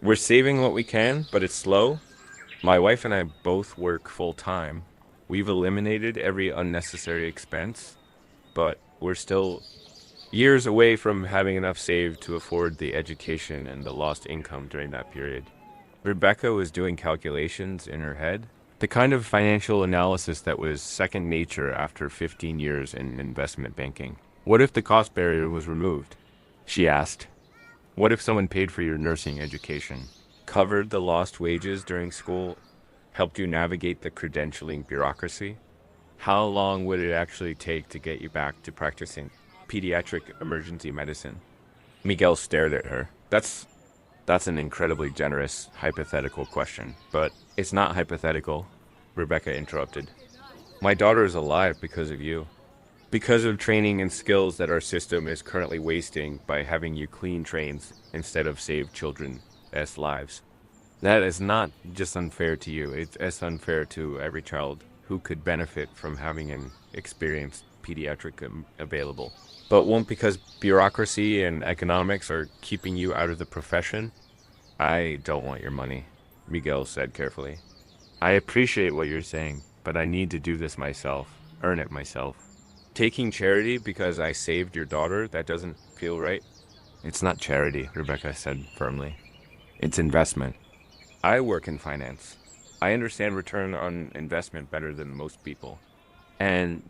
We're saving what we can, but it's slow. My wife and I both work full-time. We've eliminated every unnecessary expense, but we're still years away from having enough saved to afford the education and the lost income during that period. Rebecca was doing calculations in her head, the kind of financial analysis that was second nature after 15 years in investment banking. What if the cost barrier was removed? She asked. What if someone paid for your nursing education, covered the lost wages during school, helped you navigate the credentialing bureaucracy? How long would it actually take to get you back to practicing pediatric emergency medicine? Miguel stared at her. That's an incredibly generous hypothetical question, but it's not hypothetical, Rebecca interrupted. My daughter is alive because of you. Because of training and skills that our system is currently wasting by having you clean trains instead of save children's lives. That is not just unfair to you, it's as unfair to every child who could benefit from having an experienced pediatric available. But won't because bureaucracy and economics are keeping you out of the profession? I don't want your money, Miguel said carefully. I appreciate what you're saying, but I need to do this myself, earn it myself. Taking charity because I saved your daughter, that doesn't feel right. It's not charity, Rebecca said firmly. It's investment. I work in finance. I understand return on investment better than most people. And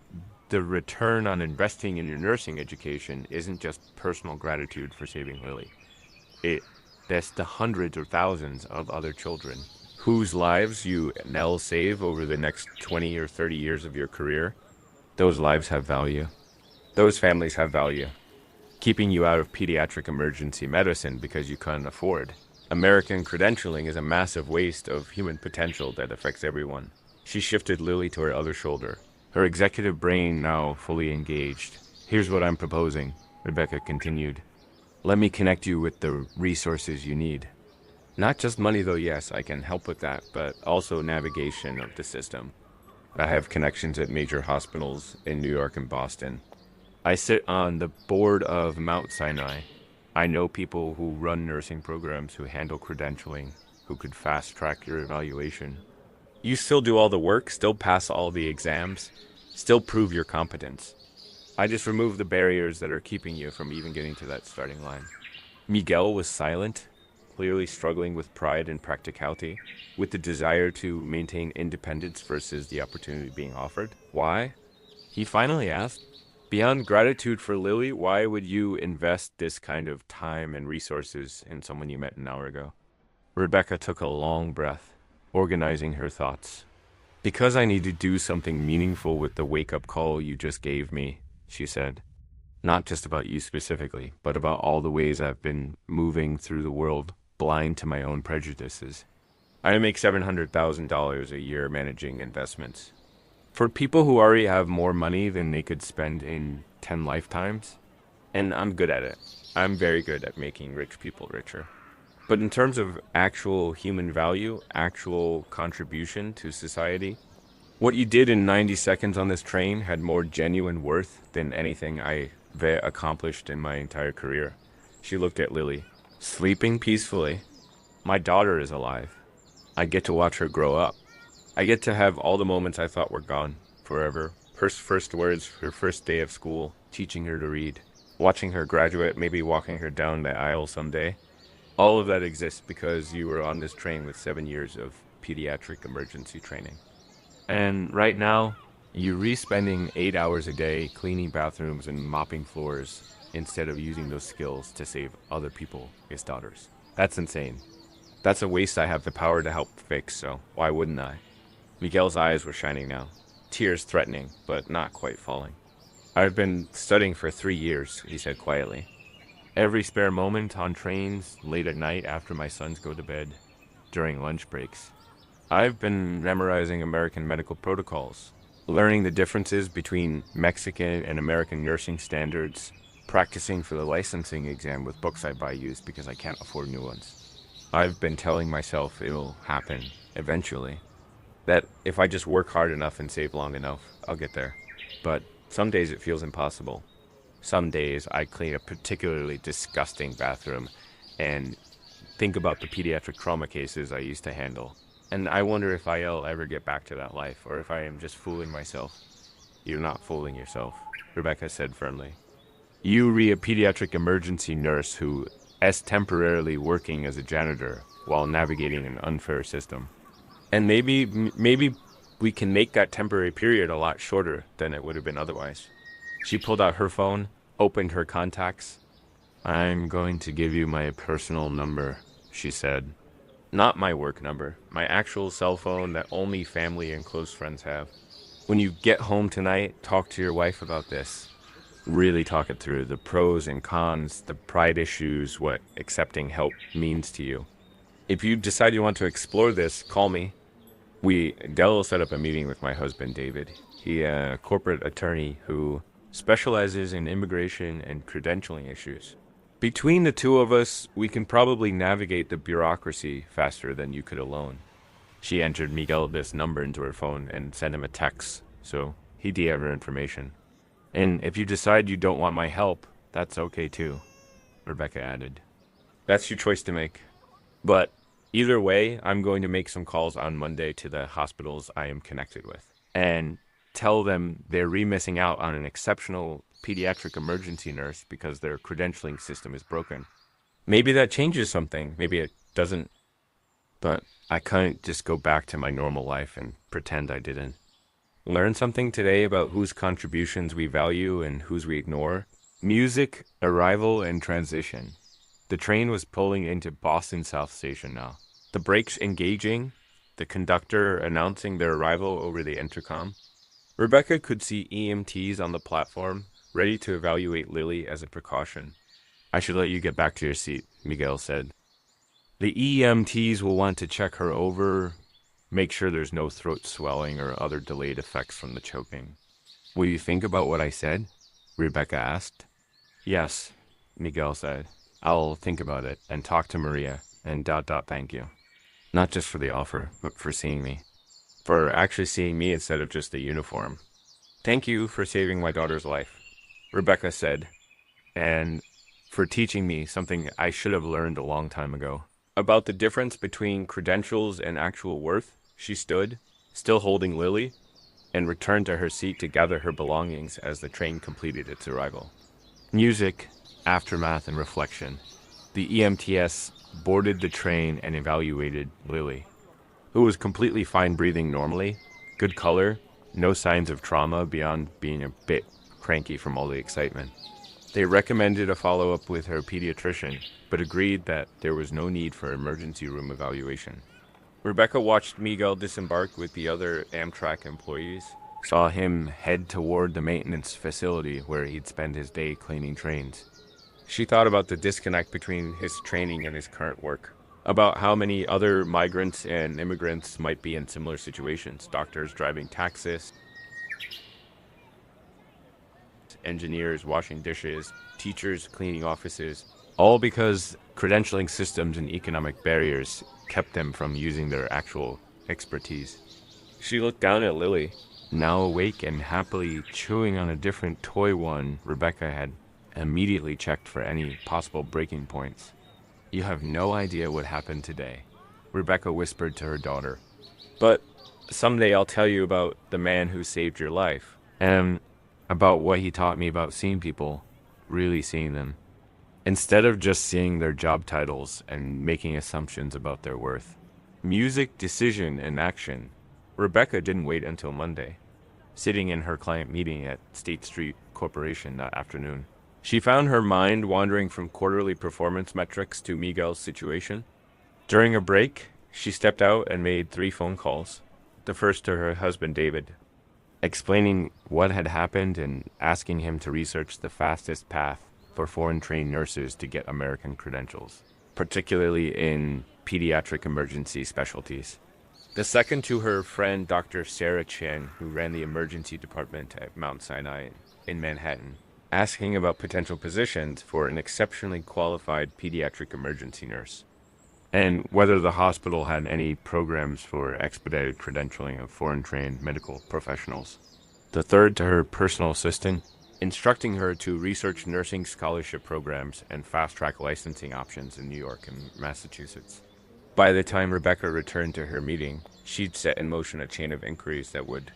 the return on investing in your nursing education isn't just personal gratitude for saving Lily. That's the hundreds or thousands of other children whose lives you now save over the next 20 or 30 years of your career. Those lives have value. Those families have value. Keeping you out of pediatric emergency medicine because you can't afford. American credentialing is a massive waste of human potential that affects everyone. She shifted Lily to her other shoulder, her executive brain now fully engaged. Here's what I'm proposing, Rebecca continued. Let me connect you with the resources you need. Not just money though, yes, I can help with that, but also navigation of the system. I have connections at major hospitals in New York and Boston. I sit on the board of Mount Sinai. I know people who run nursing programs, who handle credentialing, who could fast-track your evaluation. You still do all the work, still pass all the exams, still prove your competence. I just remove the barriers that are keeping you from even getting to that starting line. Miguel was silent, clearly struggling with pride and practicality, with the desire to maintain independence versus the opportunity being offered. Why? He finally asked. Beyond gratitude for Lily, why would you invest this kind of time and resources in someone you met an hour ago? Rebecca took a long breath, organizing her thoughts. Because I need to do something meaningful with the wake-up call you just gave me, she said. Not just about you specifically, but about all the ways I've been moving through the world, blind to my own prejudices. I make $700,000 a year managing investments. For people who already have more money than they could spend in 10 lifetimes, and I'm good at it. I'm very good at making rich people richer. But in terms of actual human value, actual contribution to society, what you did in 90 seconds on this train had more genuine worth than anything I've accomplished in my entire career. She looked at Lily. Sleeping peacefully. My daughter is alive. I get to watch her grow up. I get to have all the moments I thought were gone forever. Her first words, her first day of school, teaching her to read. watching her graduate, maybe walking her down the aisle someday. All of that exists because you were on this train with 7 years of pediatric emergency training. And right now, you're re-spending 8 hours a day cleaning bathrooms and mopping floors instead of using those skills to save other people, his daughters. That's insane. That's a waste I have the power to help fix, so why wouldn't I? Miguel's eyes were shining now, tears threatening, but not quite falling. I've been studying for 3 years, he said quietly. Every spare moment on trains, late at night after my sons go to bed, during lunch breaks. I've been memorizing American medical protocols, learning the differences between Mexican and American nursing standards, practicing for the licensing exam with books I buy used because I can't afford new ones. I've been telling myself it'll happen eventually, that if I just work hard enough and save long enough, I'll get there. But some days it feels impossible. Some days I clean a particularly disgusting bathroom and think about the pediatric trauma cases I used to handle. And I wonder if I'll ever get back to that life, or if I am just fooling myself. You're not fooling yourself, Rebecca said firmly. You re a pediatric emergency nurse who is temporarily working as a janitor while navigating an unfair system. And maybe we can make that temporary period a lot shorter than it would have been otherwise. She pulled out her phone, opened her contacts. I'm going to give you my personal number, she said. Not my work number, my actual cell phone that only family and close friends have. When you get home tonight, talk to your wife about this. Really talk it through, the pros and cons, the pride issues, what accepting help means to you. If you decide you want to explore this, call me. Dell set up a meeting with my husband, David. He's a corporate attorney who specializes in immigration and credentialing issues. Between the two of us, we can probably navigate the bureaucracy faster than you could alone. She entered Miguel's number into her phone and sent him a text, so he'd have her information. And if you decide you don't want my help, that's okay too, Rebecca added. That's your choice to make. But either way, I'm going to make some calls on Monday to the hospitals I am connected with and tell them they're missing out on an exceptional pediatric emergency nurse because their credentialing system is broken. Maybe that changes something. Maybe it doesn't. But I can't just go back to my normal life and pretend I didn't. Learn something today about whose contributions we value and whose we ignore. Music, arrival, and transition. The train was pulling into Boston South Station now. The brakes engaging, the conductor announcing their arrival over the intercom. Rebecca could see EMTs on the platform, ready to evaluate Lily as a precaution. I should let you get back to your seat, Miguel said. The EMTs will want to check her over, make sure there's no throat swelling or other delayed effects from the choking. Will you think about what I said? Rebecca asked. Yes, Miguel said. I'll think about it and talk to Maria and ... thank you. Not just for the offer, but for seeing me. For actually seeing me instead of just the uniform. Thank you for saving my daughter's life, Rebecca said, and for teaching me something I should have learned a long time ago. About the difference between credentials and actual worth, she stood, still holding Lily, and returned to her seat to gather her belongings as the train completed its arrival. Music, aftermath, and reflection. The EMTS boarded the train and evaluated Lily, who was completely fine breathing normally, good color, no signs of trauma beyond being a bit cranky from all the excitement. They recommended a follow-up with her pediatrician, but agreed that there was no need for emergency room evaluation. Rebecca watched Miguel disembark with the other Amtrak employees, saw him head toward the maintenance facility where he'd spend his day cleaning trains. She thought about the disconnect between his training and his current work, about how many other migrants and immigrants might be in similar situations, doctors driving taxis, engineers washing dishes, teachers cleaning offices, all because credentialing systems and economic barriers kept them from using their actual expertise. She looked down at Lily, now awake and happily chewing on a different toy one Rebecca had immediately checked for any possible breaking points. You have no idea what happened today, Rebecca whispered to her daughter. But someday I'll tell you about the man who saved your life, and about what he taught me about seeing people, really seeing them, instead of just seeing their job titles and making assumptions about their worth. Music, decision, and action. Rebecca didn't wait until Monday, sitting in her client meeting at State Street Corporation that afternoon. She found her mind wandering from quarterly performance metrics to Miguel's situation. During a break, she stepped out and made 3 phone calls. The first to her husband, David, explaining what had happened and asking him to research the fastest path for foreign-trained nurses to get American credentials, particularly in pediatric emergency specialties. The second to her friend, Dr. Sarah Chen, who ran the emergency department at Mount Sinai in Manhattan, asking about potential positions for an exceptionally qualified pediatric emergency nurse, and whether the hospital had any programs for expedited credentialing of foreign-trained medical professionals. The third to her personal assistant, instructing her to research nursing scholarship programs and fast-track licensing options in New York and Massachusetts. By the time Rebecca returned to her meeting, she'd set in motion a chain of inquiries that would,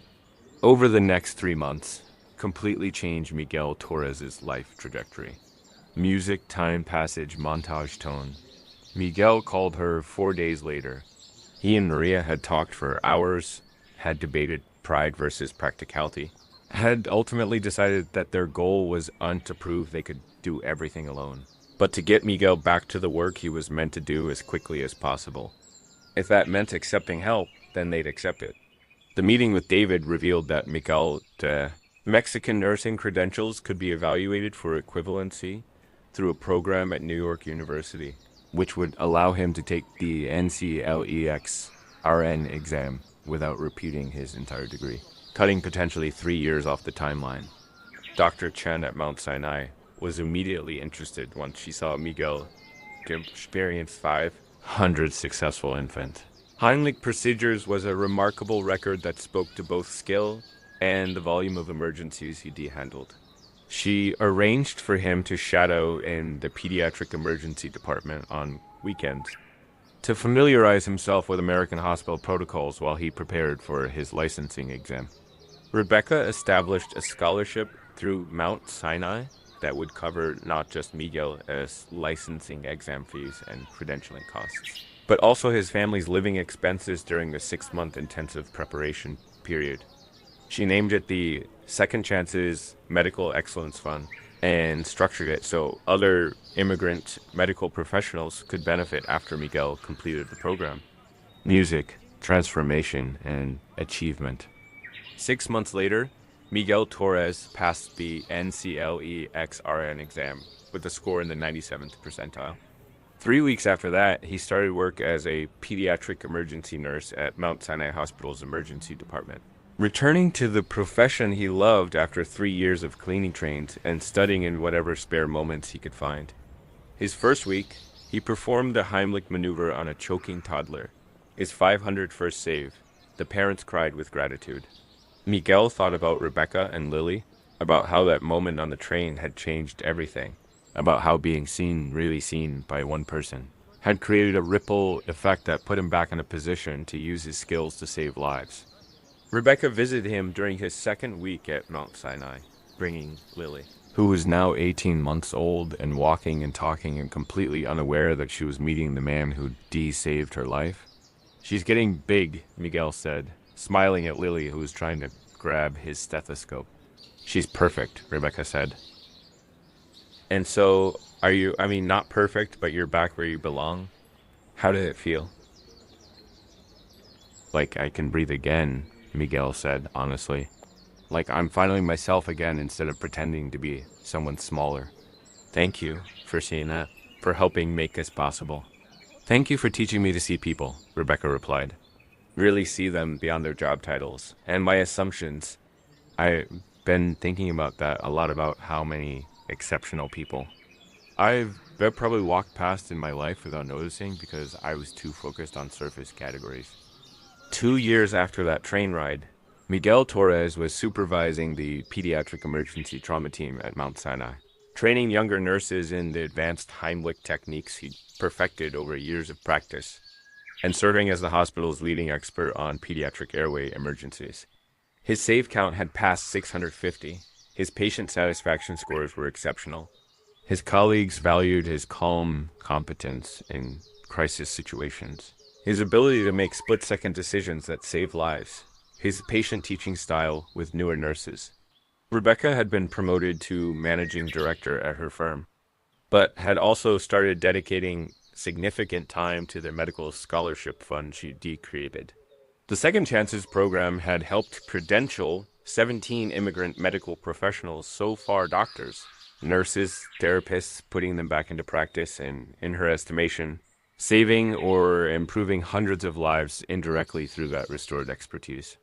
over the next 3 months, completely change Miguel Torres' life trajectory. Music, time, passage, montage, tone. Miguel called her 4 days later. He and Maria had talked for hours, had debated pride versus practicality, had ultimately decided that their goal was to prove they could do everything alone, but to get Miguel back to the work he was meant to do as quickly as possible. If that meant accepting help, then they'd accept it. The meeting with David revealed that Miguel's Mexican nursing credentials could be evaluated for equivalency through a program at New York University, which would allow him to take the NCLEX RN exam without repeating his entire degree, cutting potentially 3 years off the timeline. Dr. Chen at Mount Sinai was immediately interested once she saw Miguel experience 500 successful infants. Heimlich procedures was a remarkable record that spoke to both skill and the volume of emergencies he handled. She arranged for him to shadow in the pediatric emergency department on weekends to familiarize himself with American hospital protocols while he prepared for his licensing exam. Rebecca established a scholarship through Mount Sinai that would cover not just Miguel's licensing exam fees and credentialing costs, but also his family's living expenses during the 6-month intensive preparation period. She named it the Second Chances Medical Excellence Fund and structured it so other immigrant medical professionals could benefit after Miguel completed the program. Music, transformation, and achievement. 6 months later, Miguel Torres passed the NCLEX-RN exam with a score in the 97th percentile. 3 weeks after that, he started work as a pediatric emergency nurse at Mount Sinai Hospital's emergency department, returning to the profession he loved after 3 years of cleaning trains and studying in whatever spare moments he could find. His first week, he performed the Heimlich maneuver on a choking toddler. His 500th first save. The parents cried with gratitude. Miguel thought about Rebecca and Lily, about how that moment on the train had changed everything, about how being seen, really seen by one person, had created a ripple effect that put him back in a position to use his skills to save lives. Rebecca visited him during his second week at Mount Sinai, bringing Lily, who was now 18 months old and walking and talking and completely unaware that she was meeting the man who saved her life. "She's getting big," Miguel said, smiling at Lily, who was trying to grab his stethoscope. "She's perfect," Rebecca said. "And so, are you, not perfect, but you're back where you belong? How did it feel?" "Like I can breathe again," Miguel said, honestly. "Like I'm finally myself again instead of pretending to be someone smaller." "Thank you for seeing that, for helping make this possible." "Thank you for teaching me to see people," Rebecca replied. "Really see them beyond their job titles and my assumptions. I've been thinking about that a lot, about how many exceptional people I've probably walked past in my life without noticing because I was too focused on surface categories." 2 years after that train ride, Miguel Torres was supervising the pediatric emergency trauma team at Mount Sinai, training younger nurses in the advanced Heimlich techniques he'd perfected over years of practice, and serving as the hospital's leading expert on pediatric airway emergencies. His save count had passed 650. His patient satisfaction scores were exceptional. His colleagues valued his calm competence in crisis situations, his ability to make split-second decisions that save lives, his patient teaching style with newer nurses. Rebecca had been promoted to managing director at her firm, but had also started dedicating significant time to the medical scholarship fund she decreated. The Second Chances program had helped credential 17 immigrant medical professionals, so far doctors, nurses, therapists, putting them back into practice, and, in her estimation, saving or improving hundreds of lives indirectly through that restored expertise.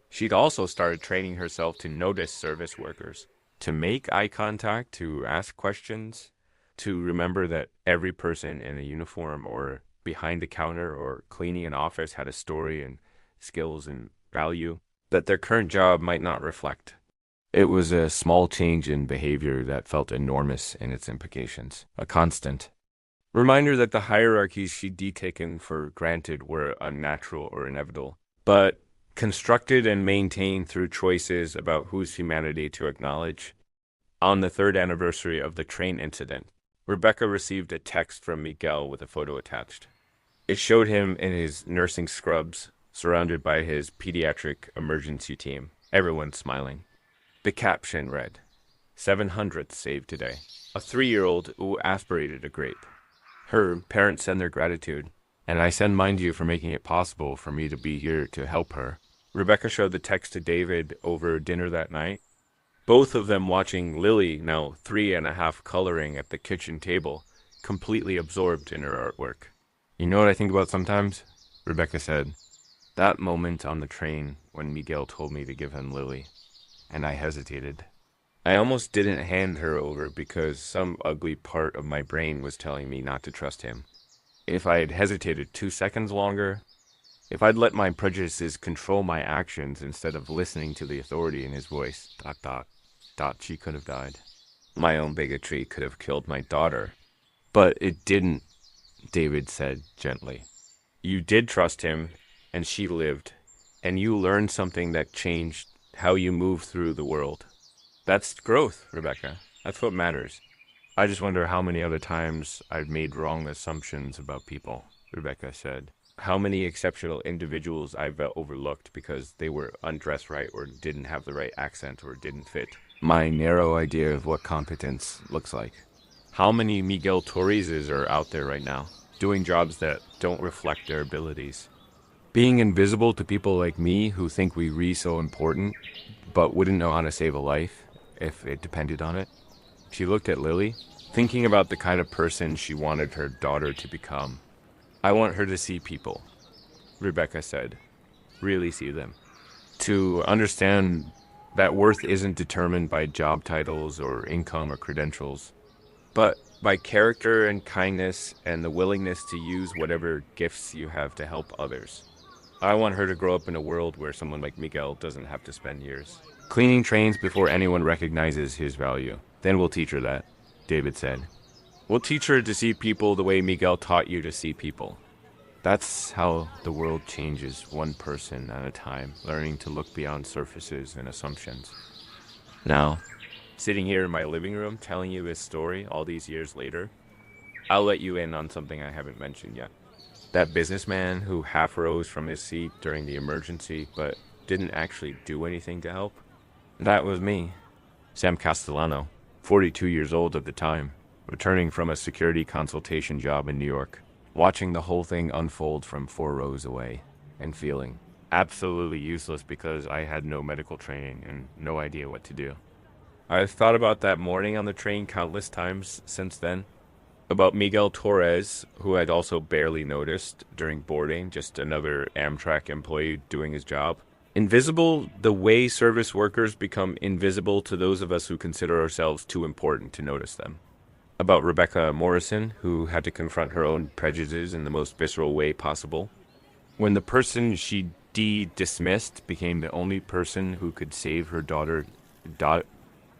She'd also started training herself to notice service workers, to make eye contact, to ask questions, to remember that every person in a uniform or behind the counter or cleaning an office had a story and skills and value that their current job might not reflect. It was a small change in behavior that felt enormous in its implications, a constant reminder that the hierarchies she'd taken for granted were unnatural or inevitable, but constructed and maintained through choices about whose humanity to acknowledge. On the third anniversary of the train incident, Rebecca received a text from Miguel with a photo attached. It showed him in his nursing scrubs, surrounded by his pediatric emergency team, everyone smiling. The caption read, 700 saved today. A 3-year-old who aspirated a grape. Her parents send their gratitude, and I send mine to you for making it possible for me to be here to help her. Rebecca showed the text to David over dinner that night, both of them watching Lily, now 3.5, coloring at the kitchen table, completely absorbed in her artwork. You know what I think about sometimes? Rebecca said. That moment on the train when Miguel told me to give him Lily, and I hesitated. I almost didn't hand her over because some ugly part of my brain was telling me not to trust him. If I had hesitated 2 seconds longer, if I'd let my prejudices control my actions instead of listening to the authority in his voice, ... she could have died. My own bigotry could have killed my daughter. But it didn't, David said gently. You did trust him, and she lived, and you learned something that changed how you move through the world. That's growth, Rebecca. That's what matters. I just wonder how many other times I've made wrong assumptions about people, Rebecca said. How many exceptional individuals I've overlooked because they were undressed right or didn't have the right accent or didn't fit my narrow idea of what competence looks like. How many Miguel Torreses are out there right now, doing jobs that don't reflect their abilities? Being invisible to people like me who think we so important, but wouldn't know how to save a life if it depended on it. She looked at Lily, thinking about the kind of person she wanted her daughter to become. I want her to see people, Rebecca said. Really see them. To understand that worth isn't determined by job titles or income or credentials, but by character and kindness and the willingness to use whatever gifts you have to help others. I want her to grow up in a world where someone like Miguel doesn't have to spend years cleaning trains before anyone recognizes his value. Then we'll teach her that, David said. We'll teach her to see people the way Miguel taught you to see people. That's how the world changes, one person at a time, learning to look beyond surfaces and assumptions. Now, sitting here in my living room telling you this story all these years later, I'll let you in on something I haven't mentioned yet. That businessman who half rose from his seat during the emergency but didn't actually do anything to help, that was me, Sam Castellano, 42 years old at the time, returning from a security consultation job in New York, watching the whole thing unfold from 4 rows away and feeling absolutely useless because I had no medical training and no idea what to do. I've thought about that morning on the train countless times since then, about Miguel Torres, who I'd also barely noticed during boarding, just another Amtrak employee doing his job. Invisible the way service workers become invisible to those of us who consider ourselves too important to notice them. About Rebecca Morrison, who had to confront her own prejudices in the most visceral way possible. When the person she dismissed became the only person who could save her daughter.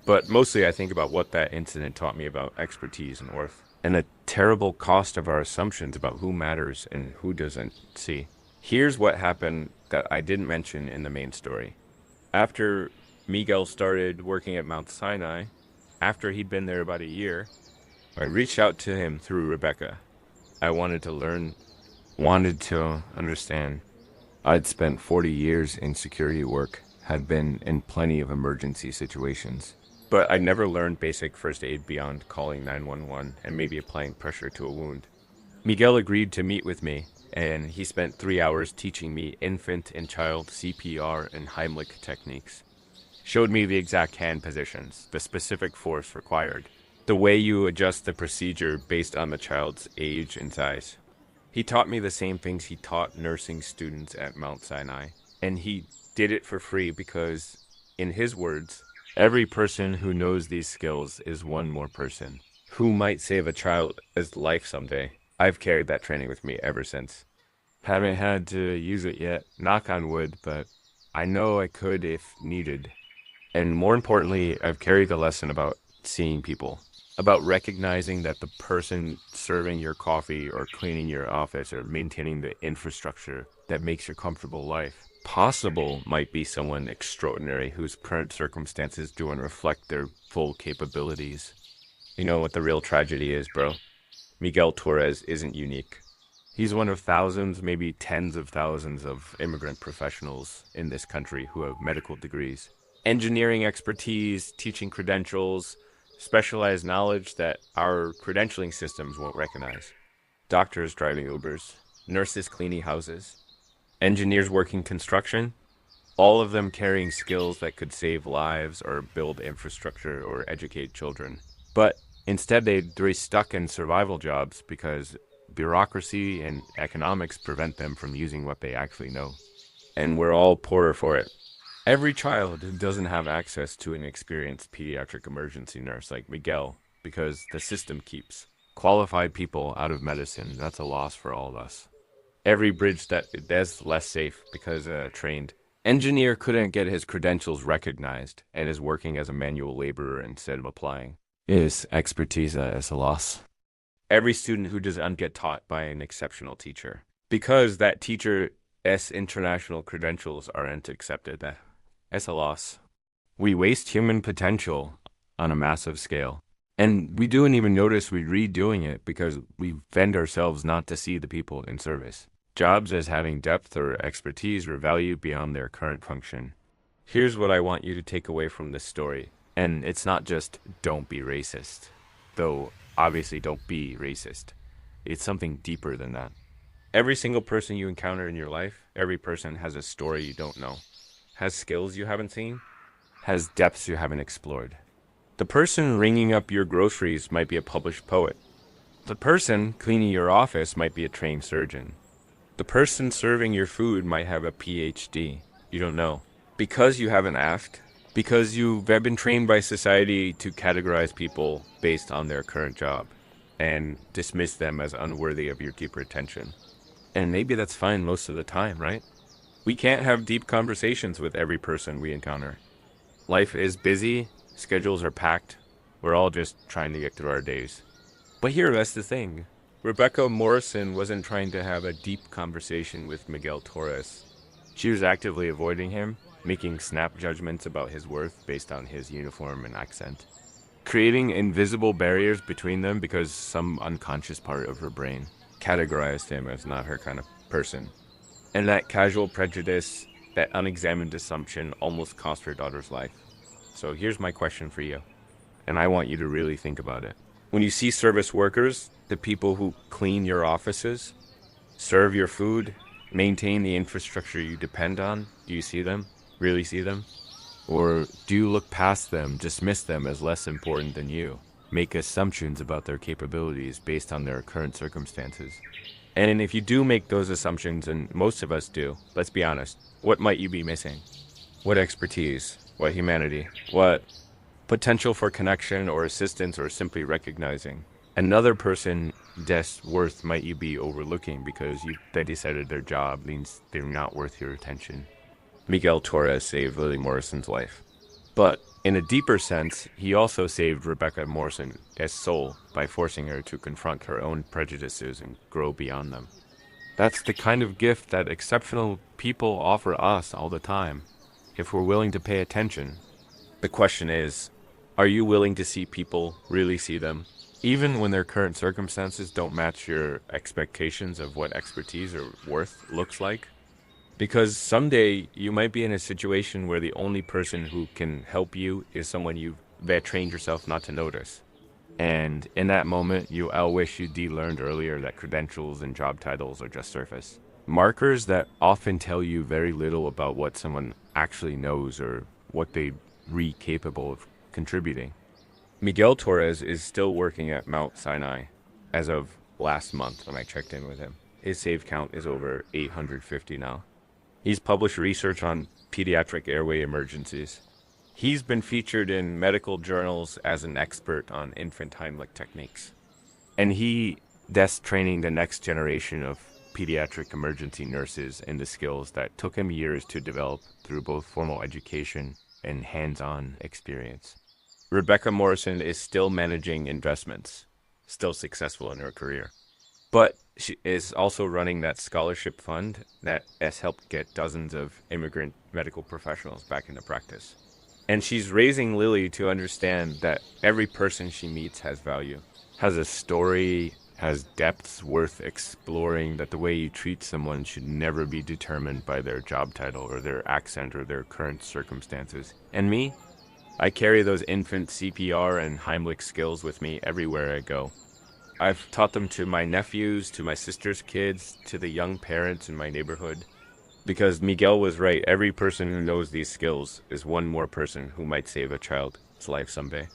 But mostly I think about what that incident taught me about expertise and worth, and the terrible cost of our assumptions about who matters and who doesn't. See, here's what happened that I didn't mention in the main story. After Miguel started working at Mount Sinai, after he'd been there about a year, I reached out to him through Rebecca. I wanted to learn, wanted to understand. I'd spent 40 years in security work, had been in plenty of emergency situations, but I'd never learned basic first aid beyond calling 911 and maybe applying pressure to a wound. Miguel agreed to meet with me, and he spent 3 hours teaching me infant and child CPR and Heimlich techniques. Showed me the exact hand positions, the specific force required, the way you adjust the procedure based on the child's age and size. He taught me the same things he taught nursing students at Mount Sinai, and he did it for free because, in his words, every person who knows these skills is one more person who might save a child's life someday. I've carried that training with me ever since. Haven't had to use it yet, knock on wood, but I know I could if needed. And more importantly, I've carried the lesson about seeing people, about recognizing that the person serving your coffee or cleaning your office or maintaining the infrastructure that makes your comfortable life possible might be someone extraordinary whose current circumstances don't reflect their full capabilities. You know what the real tragedy is, bro? Miguel Torres isn't unique. He's one of thousands, maybe tens of thousands of immigrant professionals in this country who have medical degrees, engineering expertise, teaching credentials, specialized knowledge that our credentialing systems won't recognize. Doctors driving Ubers, nurses cleaning houses, engineers working construction, all of them carrying skills that could save lives or build infrastructure or educate children. But instead, they're stuck in survival jobs because bureaucracy and economics prevent them from using what they actually know. And we're all poorer for it. Every child doesn't have access to an experienced pediatric emergency nurse like Miguel because the system keeps qualified people out of medicine. That's a loss for all of us. Every bridge that's less safe because a trained engineer couldn't get his credentials recognized and is working as a manual laborer instead of applying. His expertise is a loss. Every student who doesn't get taught by an exceptional teacher because that teacher's international credentials aren't accepted. That's a loss. We waste human potential on a massive scale. And we don't even notice we're redoing it because we bend ourselves not to see the people in service. Jobs as having depth or expertise or value beyond their current function. Here's what I want you to take away from this story. And it's not just don't be racist. Though, obviously, don't be racist. It's something deeper than that. Every single person you encounter in your life, every person has a story you don't know, has skills you haven't seen, has depths you haven't explored. The person ringing up your groceries might be a published poet. The person cleaning your office might be a trained surgeon. The person serving your food might have a PhD. You don't know. Because you haven't asked, because you've been trained by society to categorize people based on their current job and dismiss them as unworthy of your deeper attention. And maybe that's fine most of the time, right? We can't have deep conversations with every person we encounter. Life is busy, schedules are packed, we're all just trying to get through our days. But here, that's the thing. Rebecca Morrison wasn't trying to have a deep conversation with Miguel Torres. She was actively avoiding him, making snap judgments about his worth based on his uniform and accent, creating invisible barriers between them because some unconscious part of her brain categorized him as not her kind of person. And that casual prejudice, that unexamined assumption almost cost her daughter's life. So here's my question for you, and I want you to really think about it. When you see service workers, the people who clean your offices, serve your food, maintain the infrastructure you depend on, do you see them? Really see them? Or do you look past them, dismiss them as less important than you, make assumptions about their capabilities based on their current circumstances? And if you do make those assumptions, and most of us do, let's be honest, what might you be missing? What expertise? What humanity? What potential for connection or assistance or simply recognizing? Another person's worth might you be overlooking because they decided their job means they're not worth your attention. Miguel Torres saved Lily Morrison's life. But in a deeper sense, he also saved Rebecca Morrison's soul by forcing her to confront her own prejudices and grow beyond them. That's the kind of gift that exceptional people offer us all the time, if we're willing to pay attention. The question is, are you willing to see people, really see them, even when their current circumstances don't match your expectations of what expertise or worth looks like. Because someday you might be in a situation where the only person who can help you is someone you've trained yourself not to notice. And in that moment, I'll wish you learned earlier that credentials and job titles are just surface markers that often tell you very little about what someone actually knows or what they're capable of contributing. Miguel Torres is still working at Mount Sinai as of last month when I checked in with him. His save count is over 850 now. He's published research on pediatric airway emergencies. He's been featured in medical journals as an expert on infant Heimlich techniques. And that's training the next generation of pediatric emergency nurses in the skills that took him years to develop through both formal education and hands-on experience. Rebecca Morrison is still managing investments, still successful in her career. But she is also running that scholarship fund that has helped get dozens of immigrant medical professionals back into practice. And she's raising Lily to understand that every person she meets has value, has a story, has depths worth exploring, that the way you treat someone should never be determined by their job title or their accent or their current circumstances. And me? I carry those infant CPR and Heimlich skills with me everywhere I go. I've taught them to my nephews, to my sister's kids, to the young parents in my neighborhood. Because Miguel was right, every person who knows these skills is one more person who might save a child's life someday.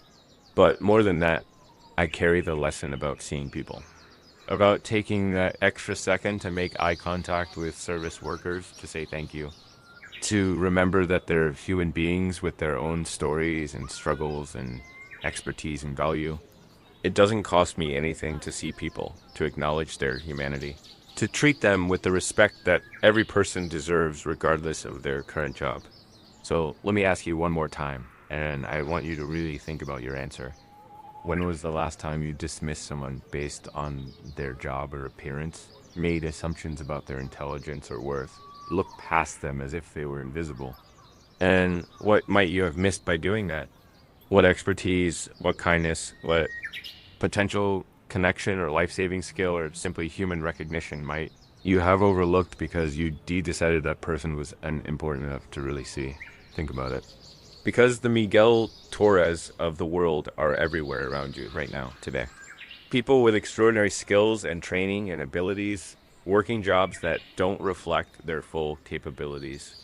But more than that, I carry the lesson about seeing people. About taking that extra second to make eye contact with service workers to say thank you. To remember that they're human beings with their own stories and struggles and expertise and value. It doesn't cost me anything to see people, to acknowledge their humanity, to treat them with the respect that every person deserves regardless of their current job. So let me ask you one more time, and I want you to really think about your answer. When was the last time you dismissed someone based on their job or appearance, made assumptions about their intelligence or worth, looked past them as if they were invisible? And what might you have missed by doing that? What expertise, what kindness, what potential connection or life-saving skill or simply human recognition might you have overlooked because you decided that person was unimportant enough to really see? Think about it. Because the Miguel Torres of the world are everywhere around you right now, today. People with extraordinary skills and training and abilities, working jobs that don't reflect their full capabilities.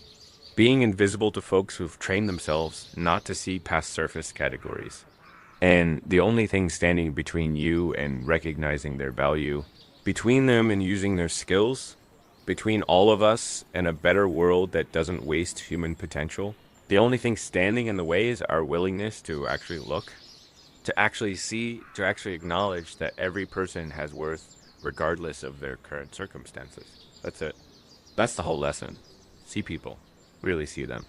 Being invisible to folks who've trained themselves not to see past surface categories. And the only thing standing between you and recognizing their value, between them and using their skills, between all of us and a better world that doesn't waste human potential, the only thing standing in the way is our willingness to actually look, to actually see, to actually acknowledge that every person has worth regardless of their current circumstances. That's it. That's the whole lesson. See people. Really see them.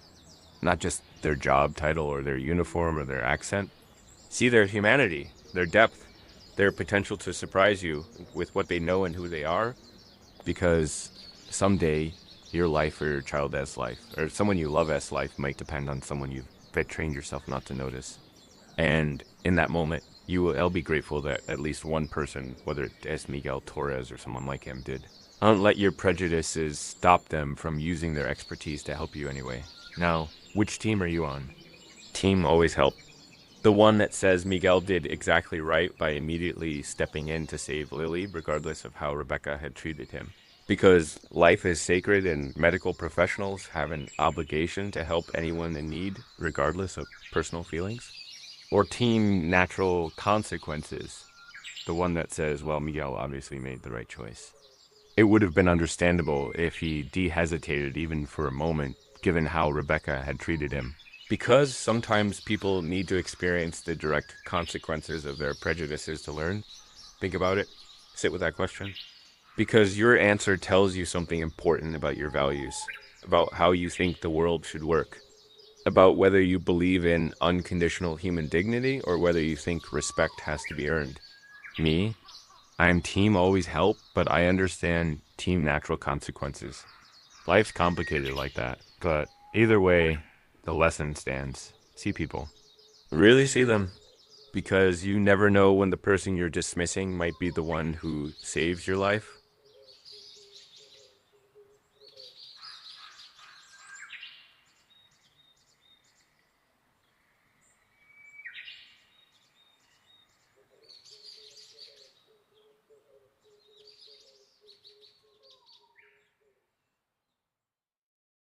Not just their job title or their uniform or their accent. See their humanity, their depth, their potential to surprise you with what they know and who they are. Because someday your life or your child's life or someone you love's life might depend on someone you've trained yourself not to notice. And in that moment, I'll be grateful that at least one person, whether it's Miguel Torres or someone like him, did. Don't let your prejudices stop them from using their expertise to help you anyway. Now, which team are you on? Team always help. The one that says Miguel did exactly right by immediately stepping in to save Lily, regardless of how Rebecca had treated him. Because life is sacred and medical professionals have an obligation to help anyone in need, regardless of personal feelings. Or team natural consequences, the one that says, well, Miguel obviously made the right choice. It would have been understandable if he de-hesitated even for a moment, given how Rebecca had treated him. Because sometimes people need to experience the direct consequences of their prejudices to learn. Think about it. Sit with that question. Because your answer tells you something important about your values, about how you think the world should work, about whether you believe in unconditional human dignity or whether you think respect has to be earned. Me? I'm team always help, but I understand team natural consequences. Life's complicated like that, but either way, the lesson stands. See people. Really see them. because you never know when the person you're dismissing might be the one who saves your life.